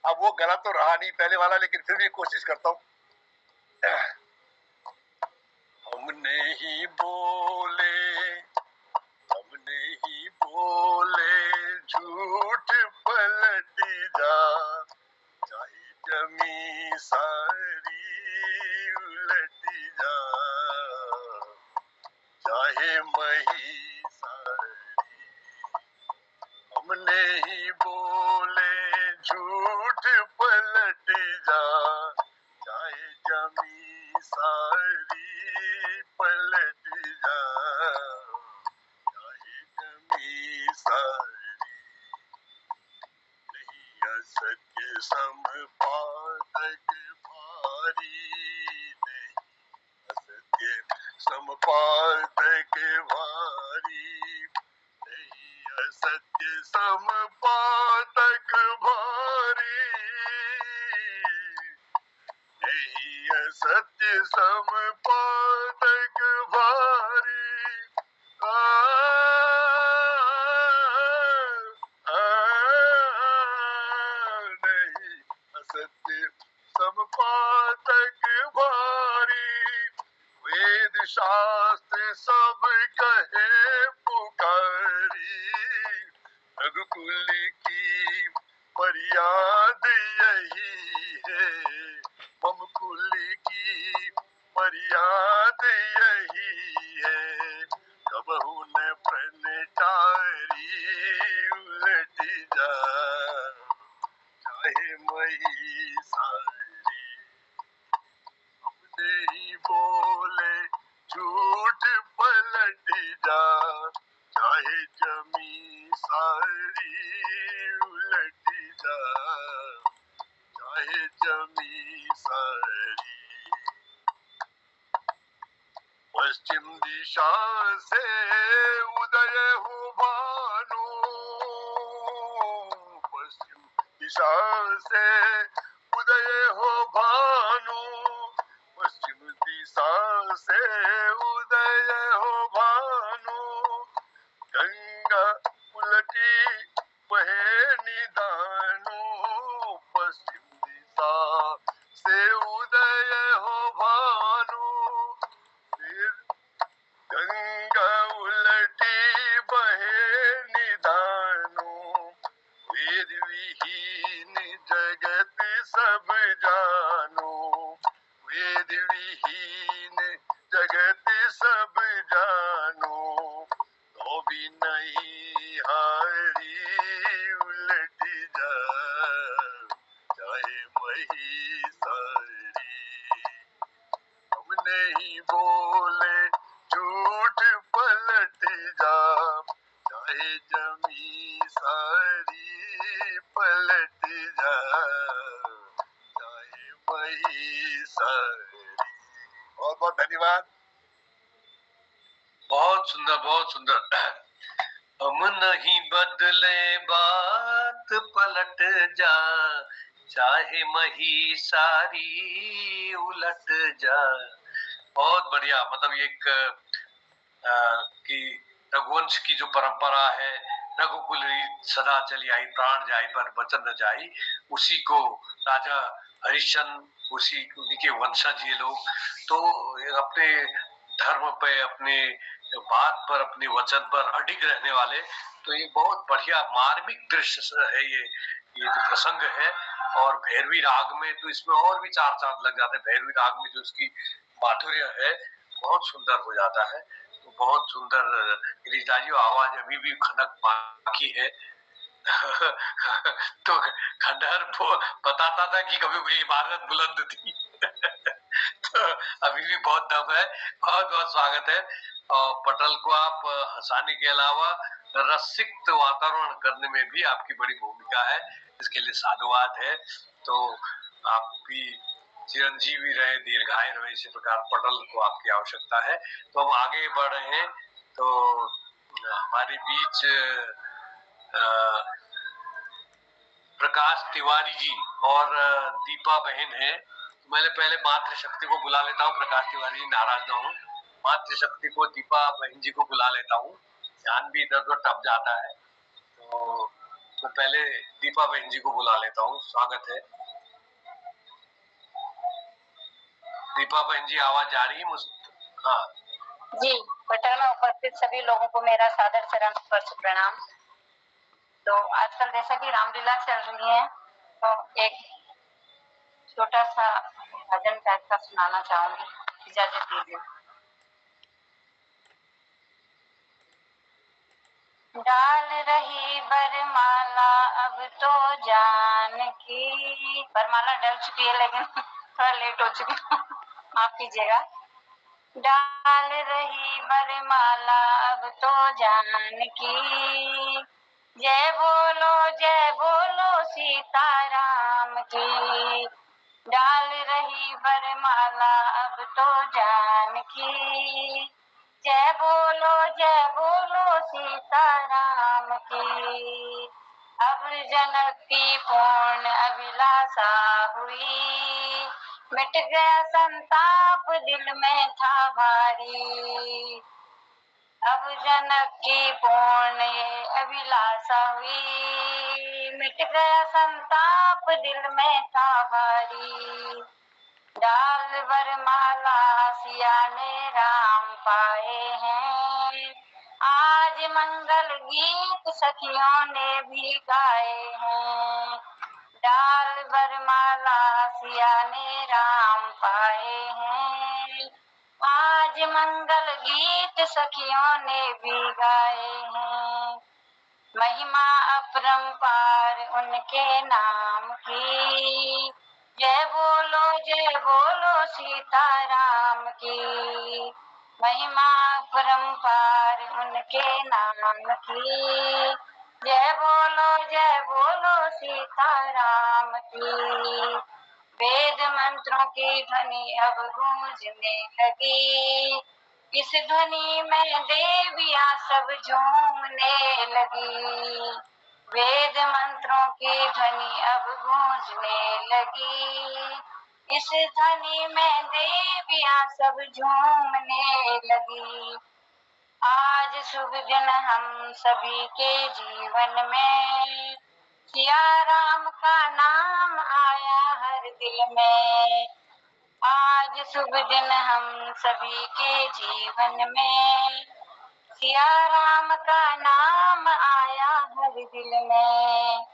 Speaker 6: अब वो गला तो रहा नहीं पहले वाला, लेकिन फिर भी कोशिश करता हूँ। हमने ही बोले झूठ पलट जा, चाहे जमी सारी उलट जा, चाहे मही सारी। हमने ही बोले झूठ पलट जा, चाहे जमी सारी पलट जा, चाहे जमी सारी। नहीं असत्य समपातक भारी, नहीं असत्य समपातक भारी, नहीं असत्य समपातक भारी, नहीं असत्य समपातक भारी। नहीं असत्य समपातक भारी, वेद शास्त्र सब कहे पुकारी, रघुकुल की मर्याद यही है, मम कुल की मर्याद यही है, कबहू न प्रणटारी उलट जा, चाहे मही सारी। हमने ही बोले झूठ पलट जा, चाहे जमी सारी उलट जा, चाहे जमी सारी। पश्चिम दिशा से उदय हो भानु, पश्चिम दिशा से उदय हो भानु, पश्चिम दिशा से उदय हो भानु, गंगा उलटी बहे निदानु, पश्चिम दिशा से उदय हो भानु, गंगा उलटी बहे निदानु, वेद विहीन जगत सब जानो, वेद विहीन जगत सब जानो, तो भी नहीं हारी उलट जा, चाहे मही सारी। हमने ही बोले झूठ पलट जा, चाहे जमी सारी पलट जा, चाहे मही सारी। बहुत बहुत धन्यवाद।
Speaker 2: बहुत सुंदर, बहुत सुंदर। हम नहीं बदले बात पलट जा, चाहे मही सारी उलट जा। बहुत बढ़िया। मतलब एक कि रघुवंश की जो परंपरा है, रघुकुल सदा चली आई, प्राण जाई पर वचन न जाई, उसी को राजा हरिश्चंद्र, उसी उन्हीं के वंशज ये लोग, तो अपने धर्म पे, अपने बात पर, अपने वचन पर अडिग रहने वाले। तो ये बहुत बढ़िया मार्मिक दृश्य है ये जो प्रसंग है। और भैरवी राग में तो इसमें और भी चार चांद लग जाते हैं। भैरवी राग में जो इसकी माधुर्य है बहुत सुंदर हो जाता है। तो बहुत सुंदर गिरिजाजी आवाज अभी भी खनक बाकी है। तो खंडहर बताता था कि कभी भी इमारत बुलंद थी। तो अभी भी बहुत दम है। बहुत बहुत स्वागत है। और पटल को आप हंसाने के अलावा रसिक्त वातावरण करने में भी आपकी बड़ी भूमिका है, इसके लिए साधुवाद है। तो आप भी चिरंजीवी रहे, दीर्घायु रहे, इसी प्रकार पटल को आपकी आवश्यकता है। तो हम आगे बढ़ रहे हैं। तो हमारे बीच प्रकाश तिवारी जी और दीपा बहन है। मैंने पहले मातृशक्ति को बुला लेता हूँ। प्रकाश तिवारी जी नाराज ना हो। मातृशक्ति को दीपा बहन जी को बुला लेता हूँ। ध्यान भी इधर उधर टप जाता है। तो पहले दीपा बहन जी को बुला लेता हूँ। स्वागत है दीपा बहन जी, आवाज जा रही है मुझे? हाँ
Speaker 9: जी। पटल में उपस्थित सभी लोगों को मेरा सादर चरण स्पर्श प्रणाम। तो आजकल जैसा कि रामलीला चल रही है, तो एक छोटा सा भजन टाइप का सुनाना चाहूंगी, इजाजत दीजिए। डाल रही बरमाला अब तो जान की, बरमाला डल चुकी है लेकिन थोड़ा लेट हो चुकी है, माफ कीजिएगा। डाल रही बरमाला अब तो जान की, जय बोलो सीताराम की। डाल रही बरमाला अब तो जान की, जय बोलो सीताराम की। अब जनक की पूर्ण अभिलाषा हुई, मिट गया संताप दिल में था भारी। अब जनक की पूर्ण अभिलाषा हुई, मिट गया संताप दिल में था भारी। डाल वरमाला सिया ने राम पाए हैं, आज मंगल गीत सखियों ने भी गाए हैं। डाल वरमाला सिया ने राम पाए हैं, आज मंगल गीत सखियों ने भी गाए हैं। महिमा अपरंपार उनके नाम की, जय बोलो सीताराम की। महिमा अपरंपार उनके नाम की, जय बोलो सीताराम की। वेद मंत्रों की ध्वनि अब गूंजने लगी, इस ध्वनि में देवियां सब झूमने लगी। वेद मंत्रों की ध्वनि अब गूंजने लगी, इस ध्वनि में देवियां सब झूमने लगी। आज शुभ दिन हम सभी के जीवन में, सिया राम का नाम आया हर दिल में। आज शुभ दिन हम सभी के जीवन में, सिया राम का नाम आया हर दिल में।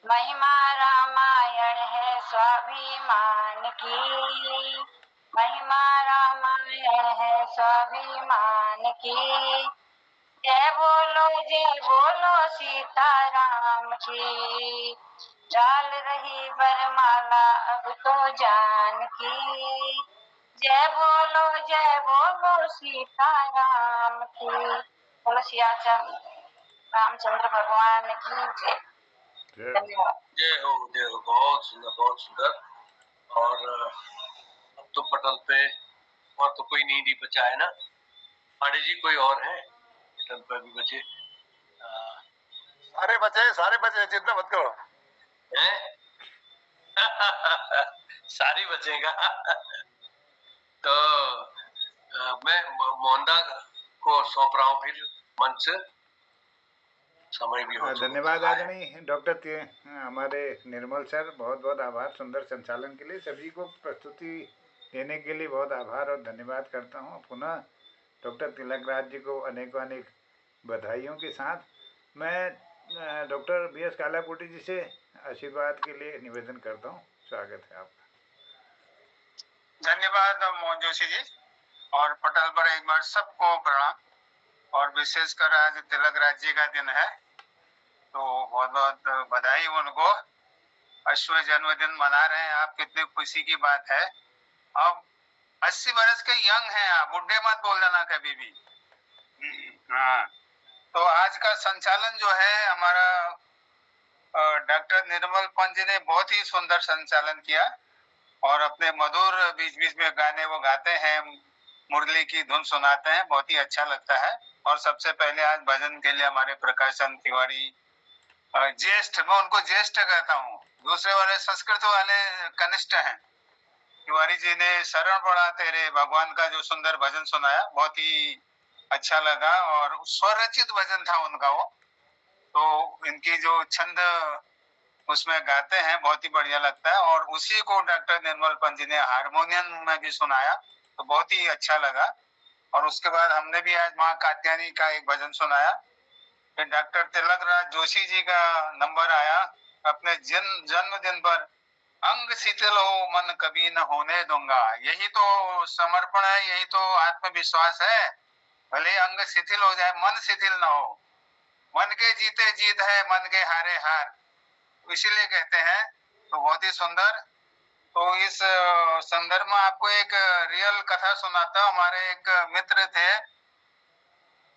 Speaker 9: महिमा रामायण है स्वाभिमान की, महिमा रामायण है स्वाभिमान की। जय बोलो सीताराम की। डाल रही वरमाला अब तो जान की, जय बोलो सीताराम की। बोलो सिया रामचंद्र भगवान की जय। धन्यवाद।
Speaker 2: जय हो। बहुत सुंदर, बहुत सुंदर। और अब तो पटल पे और तो कोई नहीं बचा है ना? पांडे जी कोई और है पटल पे भी बचे?
Speaker 6: सारे बचे, चिंता मत करो।
Speaker 2: हैं? सारी बचेगा। तो मैं मोहनदा को सौंप रहा हूँ फिर मंच। समय भी हो
Speaker 1: धन्यवाद आदरणीय डॉक्टर हमारे निर्मल सर, बहुत बहुत आभार सुंदर संचालन के लिए। सभी को प्रस्तुति देने के लिए बहुत आभार और धन्यवाद करता हूँ। पुनः डॉक्टर तिलकराज जी को अनेकों अनेक बधाइयों के साथ मैं डॉक्टर BS कालाकोटी जी से आशीर्वाद के लिए निवेदन करता हूँ। स्वागत है आपका।
Speaker 4: धन्यवाद मोहन जोशी जी। और पटल पर एक बार सबको प्रणाम। और विशेषकर आज तिलकराज जी का दिन है, तो बहुत बहुत बधाई उनको। 80वां जन्मदिन मना रहे हैं आप, कितनी खुशी की बात है। अब 80 वर्ष के यंग हैं आप, बुढ़े मत बोल देना कभी भी। हाँ, तो आज का संचालन जो है हमारा डॉक्टर निर्मल पंत जी ने बहुत ही सुंदर संचालन किया और अपने मधुर बीच बीच में गाने वो गाते हैं, मुरली की धुन सुनाते हैं, बहुत ही अच्छा लगता है। और सबसे पहले आज भजन के लिए हमारे प्रकाशन तिवारी ज्येष्ठ, मैं उनको ज्येष्ठ कहता हूँ, दूसरे वाले संस्कृत वाले कनिष्ठ हैं। तिवारी जी ने शरण पड़ा तेरे भगवान का जो सुंदर भजन सुनाया, बहुत ही अच्छा लगा और स्वरचित भजन था उनका वो। तो इनकी जो छंद उसमें गाते हैं बहुत ही बढ़िया लगता है। और उसी को डॉक्टर निर्मल पंत जी ने हारमोनियम में भी सुनाया, तो बहुत ही अच्छा लगा। और उसके बाद हमने भी आज माँ कात्यायनी का एक भजन सुनाया। फिर डॉक्टर तिलकराज जोशी जी का नंबर आया, अपने जन्मदिन पर अंग शिथिल हो मन कभी न होने दूंगा। यही तो समर्पण है, यही तो आत्मविश्वास है। भले अंग शिथिल हो जाए, मन शिथिल न हो। मन के जीते जीत है, मन के हारे हार, इसीलिए कहते हैं। तो बहुत ही सुंदर। तो इस संदर्भ में आपको एक रियल कथा सुनाता हूँ। हमारे एक मित्र थे,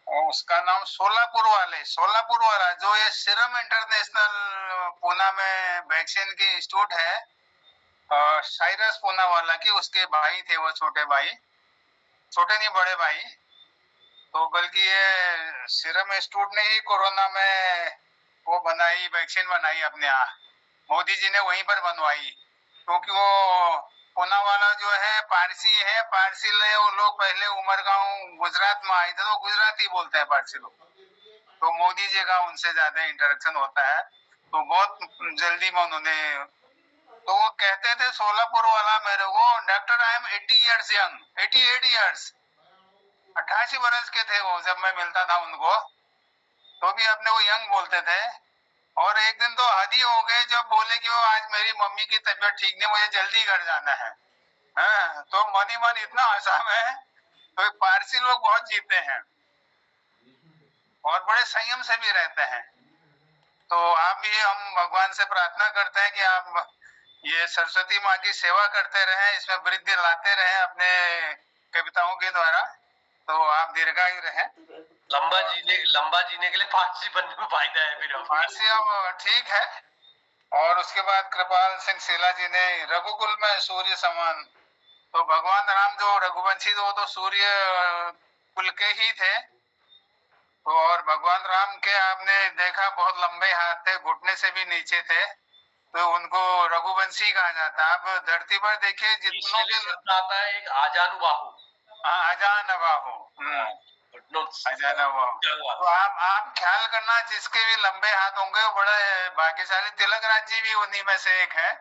Speaker 4: उसका नाम सोलापुर वाला जो ये सीरम इंटरनेशनल पूना में वैक्सीन की इंस्टीट्यूट है, साइरस पूना वाला की, उसके भाई थे वो, छोटे नहीं बड़े भाई। तो बल्कि ये सीरम इंस्टीट्यूट ने ही कोरोना में वो बनाई, वैक्सीन बनाई अपने यहाँ, मोदी जी ने वहीं पर बनवाई। क्योंकि वो पूना वाला जो है पारसी है, पारसी वो लोग पहले उमरगांव गुजरात में आए थे, तो गुजराती बोलते हैं पारसी लोग। तो मोदी जी का उनसे ज्यादा इंटरेक्शन होता है, तो बहुत जल्दी में उन्होंने, तो वो कहते थे सोलापुर वाला मेरे को, doctor I am 80 years young, 88 years, 88 वर्ष के थे वो जब मैं मिलता था उनको, तो भी अपने वो यंग बोलते थे। और एक दिन तो हद ही हो गए जब बोले कि वो आज मेरी मम्मी की तबीयत ठीक नहीं, मुझे जल्दी घर जाना है। तो मन ही मन इतना हंसा मैं। तो पारसी लोग बहुत जीते हैं और बड़े संयम से भी रहते हैं। तो आप भी, हम भगवान से प्रार्थना करते हैं कि आप ये सरस्वती माँ की सेवा करते रहें, इसमें वृद्धि लाते रहें अपने कविताओं के द्वारा, तो आप दीर्घायु रहें।
Speaker 2: लंबा जीने के लिए फारसी बनने में फायदा है फिर।
Speaker 4: फारसी अब ठीक है। और उसके बाद कृपाल सिंह सीला जी ने रघुकुल में सूर्य समान, तो भगवान राम जो रघुवंशी वो तो सूर्य कुल के ही थे। तो और भगवान राम के आपने देखा बहुत लंबे हाथ थे, घुटने से भी नीचे थे, तो उनको रघुवंशी कहा जाता है। अब धरती पर देखिए जितनों के
Speaker 2: आता है एक आजानुबाहु।
Speaker 4: हाँ, अजानबाहु। तो आप ख्याल करना, जिसके भी लंबे हाथ होंगे वो बड़े भाग्यशाली। तिलकराज जी भी उन्हीं में से एक है।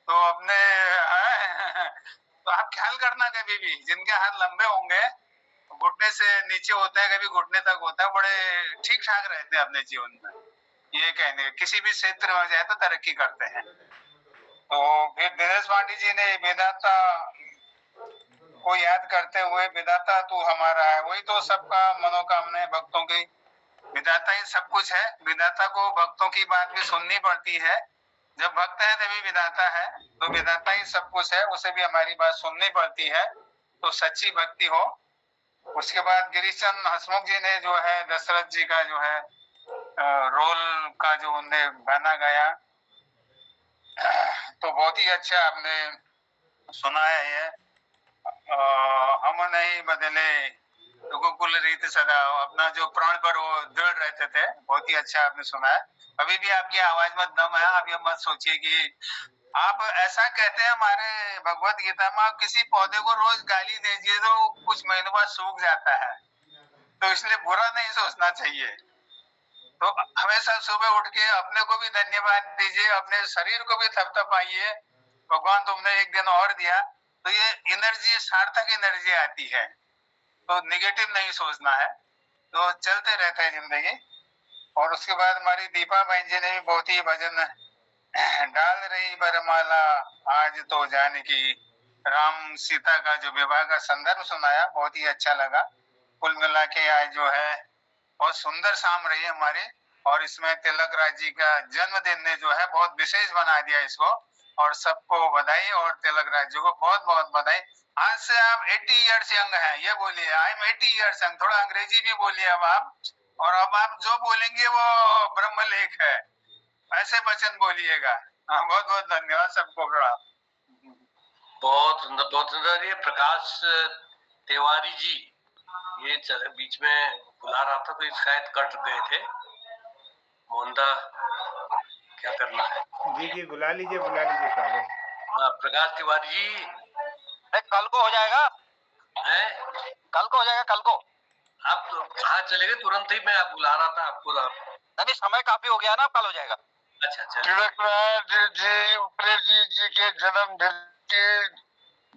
Speaker 4: तो अपने तो आप ख्याल करना कभी भी, जिनके हाथ लंबे होंगे, घुटने से नीचे होता है, कभी घुटने तक होता है, बड़े ठीक ठाक रहते हैं अपने जीवन में। ये कहने किसी भी क्षेत्र में जाए तो तरक्की करते हैं। तो फिर दिनेश पांडे जी ने विधाता को याद करते हुए, विधाता तू हमारा है, वही तो सबका मनोकामना है भक्तों की। विधाता ही सब कुछ है। विधाता को भक्तों की बात भी सुननी पड़ती है। जब भक्त है तभी विधाता है, तो विधाता ही सब कुछ है, उसे भी हमारी बात सुननी पड़ती है, तो सच्ची भक्ति हो। उसके बाद गिरीश चंद्र हसमुख जी ने जो है दशरथ जी का जो है रोल का जो उनने गाना गाया, तो बहुत ही अच्छा आपने सुनाया है। हम नहीं बदले रघुकुल रीत सदा, अपना जो प्राण पर वो दृढ़ रहते थे, बहुत ही अच्छा आपने सुनाया। अभी भी आपकी आवाज में दम है। आप ये मत सोचिए कि आप ऐसा कहते हैं हमारे भगवत गीता में, आप किसी पौधे को रोज गाली दीजिए तो कुछ महीनों बाद सूख जाता है, तो इसलिए बुरा नहीं सोचना चाहिए। तो हमेशा सुबह उठ के अपने को भी धन्यवाद दीजिए, अपने शरीर को भी थपथपाइए, भगवान तुमने एक दिन और दिया, तो ये एनर्जी, सार्थक एनर्जी आती है। तो निगेटिव नहीं सोचना है, तो चलते रहता है जिंदगी। और उसके बाद हमारी दीपा बहन जी ने भी बहुत ही भजन डाल रही बरमाला आज तो जानकी राम सीता का जो विवाह का संदर्भ सुनाया, बहुत ही अच्छा लगा। कुल मिला के आज जो है बहुत सुंदर शाम रही है हमारी, और इसमें तिलक राज जी का जन्मदिन ने जो है बहुत विशेष बना दिया इसको। और सबको बधाई, और तिलक राज जी को बहुत बहुत बधाई। आज से आप 80 ईयर्स यंग हैं, ये बोलिए आई एम 80 ईयर्स यंग। थोड़ा अंग्रेजी भी बोलिए अब आप, और अब आप जो बोलेंगे वो ब्रह्मलेख है, ऐसे वचन बोलिएगा। बहुत बहुत धन्यवाद, सबको प्रणाम।
Speaker 2: बहुत सुंदर। ये प्रकाश तिवारी जी ये बीच में बुला रहा था तो शायद कट गए थे। मोहनदा क्या करना है?
Speaker 1: जी बुला लीजिए स्वागत।
Speaker 2: हाँ, प्रकाश तिवारी जी
Speaker 8: कल को हो जाएगा
Speaker 2: है?
Speaker 8: कल को हो जाएगा, कल को।
Speaker 2: आप तो कहाँ चले गए? तुरंत ही मैं आप बुला रहा था आपको।
Speaker 8: नहीं, समय काफी हो गया ना, कल हो जाएगा।
Speaker 2: अच्छा
Speaker 6: तिलक राज जी प्रेम जी के जन्मदिन की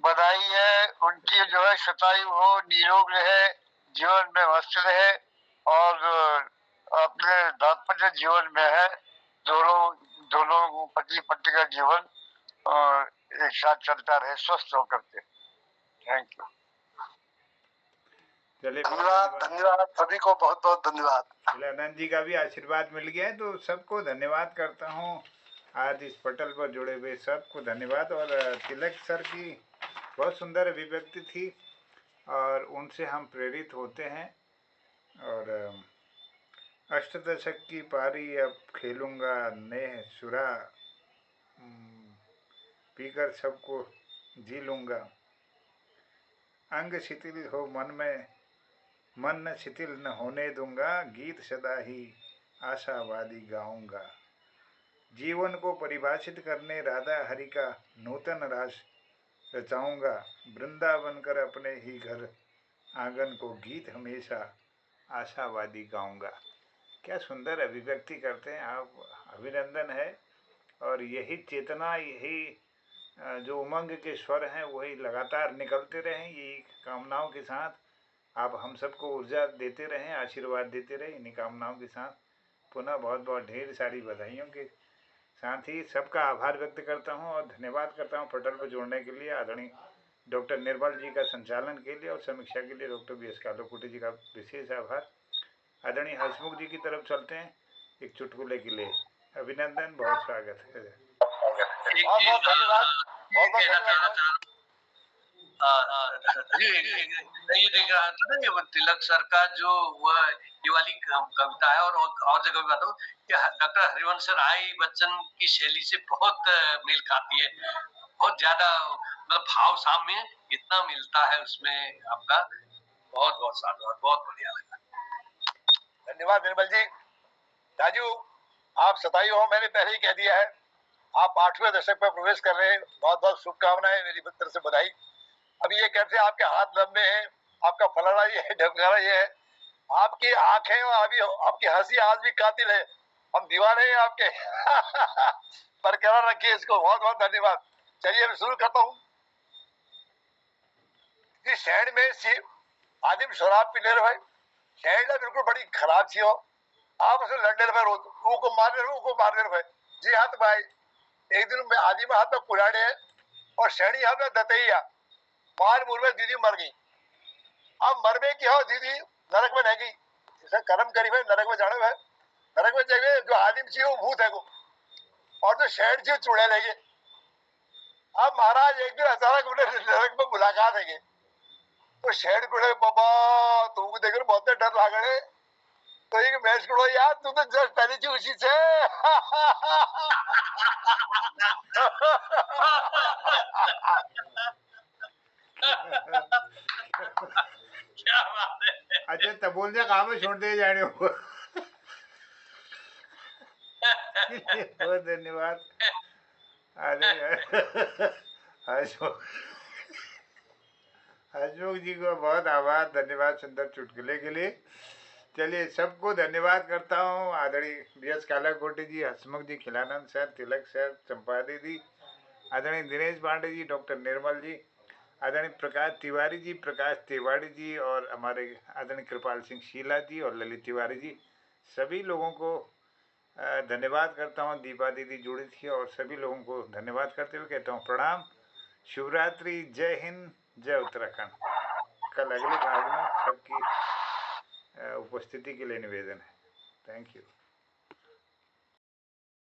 Speaker 6: बधाई है। उनकी जो है शतायु हो, निरोग रहे, जीवन में मस्त रहे, और अपने दाम्पत्य जीवन में है दोनों पति पत्नी का जीवन एक साथ चलता रहे, स्वस्थ होकर के। Thank you.
Speaker 1: चलिए
Speaker 5: धन्यवाद सभी को, बहुत बहुत धन्यवाद।
Speaker 1: खिलानंद जी का भी आशीर्वाद मिल गया है, तो सबको धन्यवाद करता हूँ। आज इस पटल पर जुड़े हुए सबको धन्यवाद। और तिलक सर की बहुत सुंदर अभिव्यक्ति थी और उनसे हम प्रेरित होते हैं। और अष्टदशक की पारी अब खेलूँगा नेह सुरा, पीकर सबको जी लूँगा। अंग शिथिल हो मन न शिथिल न होने दूंगा, गीत सदा ही आशावादी गाऊंगा। जीवन को परिभाषित करने राधा हरि का नूतन रास रचाऊंगा। वृंदावन कर अपने ही घर आंगन को गीत हमेशा आशावादी गाऊंगा। क्या सुंदर अभिव्यक्ति करते हैं आप, अभिनंदन है। और यही चेतना, यही जो उमंग के स्वर हैं वही लगातार निकलते रहें। यही कामनाओं के साथ आप हम सबको ऊर्जा देते रहें, आशीर्वाद देते रहें। इन्हीं कामनाओं के साथ पुनः बहुत बहुत ढेर सारी बधाइयों के साथ ही सबका आभार व्यक्त करता हूं और धन्यवाद करता हूं पटल पर जोड़ने के लिए आदरणीय डॉक्टर निर्मल जी का संचालन के लिए, और समीक्षा के लिए डॉक्टर बी एस कालोकुटी जी का विशेष आभार। आदरणीय हसमुख जी की तरफ चलते हैं एक चुटकुले के लिए। अभिनंदन, बहुत स्वागत है।
Speaker 2: ये देख रहा था ना, ये तिलक सर का जो वह ये वाली कविता है, और जगह भी बताऊं कि डॉक्टर हरिवंश राय बच्चन की शैली से बहुत मेल खाती है। बहुत ज्यादा मतलब भाव साम्य इतना मिलता है उसमें आपका। बहुत बहुत साधुवाद, बहुत बढ़िया लगा।
Speaker 6: धन्यवाद निर्मल जी। राजू, आप शतायु हो, मैंने पहले ही कह दिया है। आप 8वें दशक में प्रवेश कर रहे हैं, बहुत बहुत शुभकामनाएं, मेरी तरफ से बधाई। अभी ये कहते हैं आपके हाथ लंबे हैं, आपका फलाना ये है, ढमकाना ये है, आपकी आंखें और अभी आपकी हंसी आज भी कातिल है। हम दीवाने हैं आपके। बरकरार रखिए इसको। बहुत बहुत धन्यवाद। चलिए मैं शुरू करता हूँ। इस शहर में आदिम शराब पीने रहे, शहर ना बिल्कुल बड़ी खराब सी हो, आप उसे लड़ने रहे, रोज को मारने रहे। जी हाँ, तो भाई एक दिन में आदिम हाथ में कुल्हाड़े है और शहरी हाथ में दतैया, मार मुर में दीदी मर गई। अब मर में क्या हो, दीदी नरक में नहीं गई, इसे कर्म करी है, नरक में जाने है। नरक में जाएंगे, जो आदिम चाहिए वो भूत है को, और जो शहर चाहिए चूड़े लेंगे। अब महाराज एक दिन अचानक उन्हें नरक में मुलाकात है, तो शहर को बाबा तुमको देखकर बहुत डर लग रहे, तो एक मैच करो यार, तू तो जस्ट पहले थी उसी से।
Speaker 2: क्या बात है।
Speaker 1: अच्छा तब बोल जा कहाँ में छोड़ दे जाने हो। बहुत धन्यवाद। हसमुख जी को बहुत आभार, धन्यवाद सुंदर चुटकुले के लिए। चलिए सबको धन्यवाद करता हूँ। आदरणीय बी एस कालाकोटी जी, हसमुख जी, खिलानंद सर, तिलक सर, चंपा दीदी, आदरणीय दिनेश पांडे जी, डॉक्टर निर्मल जी, आदरणीय प्रकाश तिवारी जी और हमारे आदरणीय कृपाल सिंह शीला जी और ललित तिवारी जी, सभी लोगों को धन्यवाद करता हूँ। दीपा दीदी जुड़ी थी और सभी लोगों को धन्यवाद करते हुए कहता हूँ प्रणाम, शिवरात्रि, जय हिंद, जय उत्तराखंड। कल अगले भाग में सबकी उपस्थिति के लिए निवेदन है। Thank you.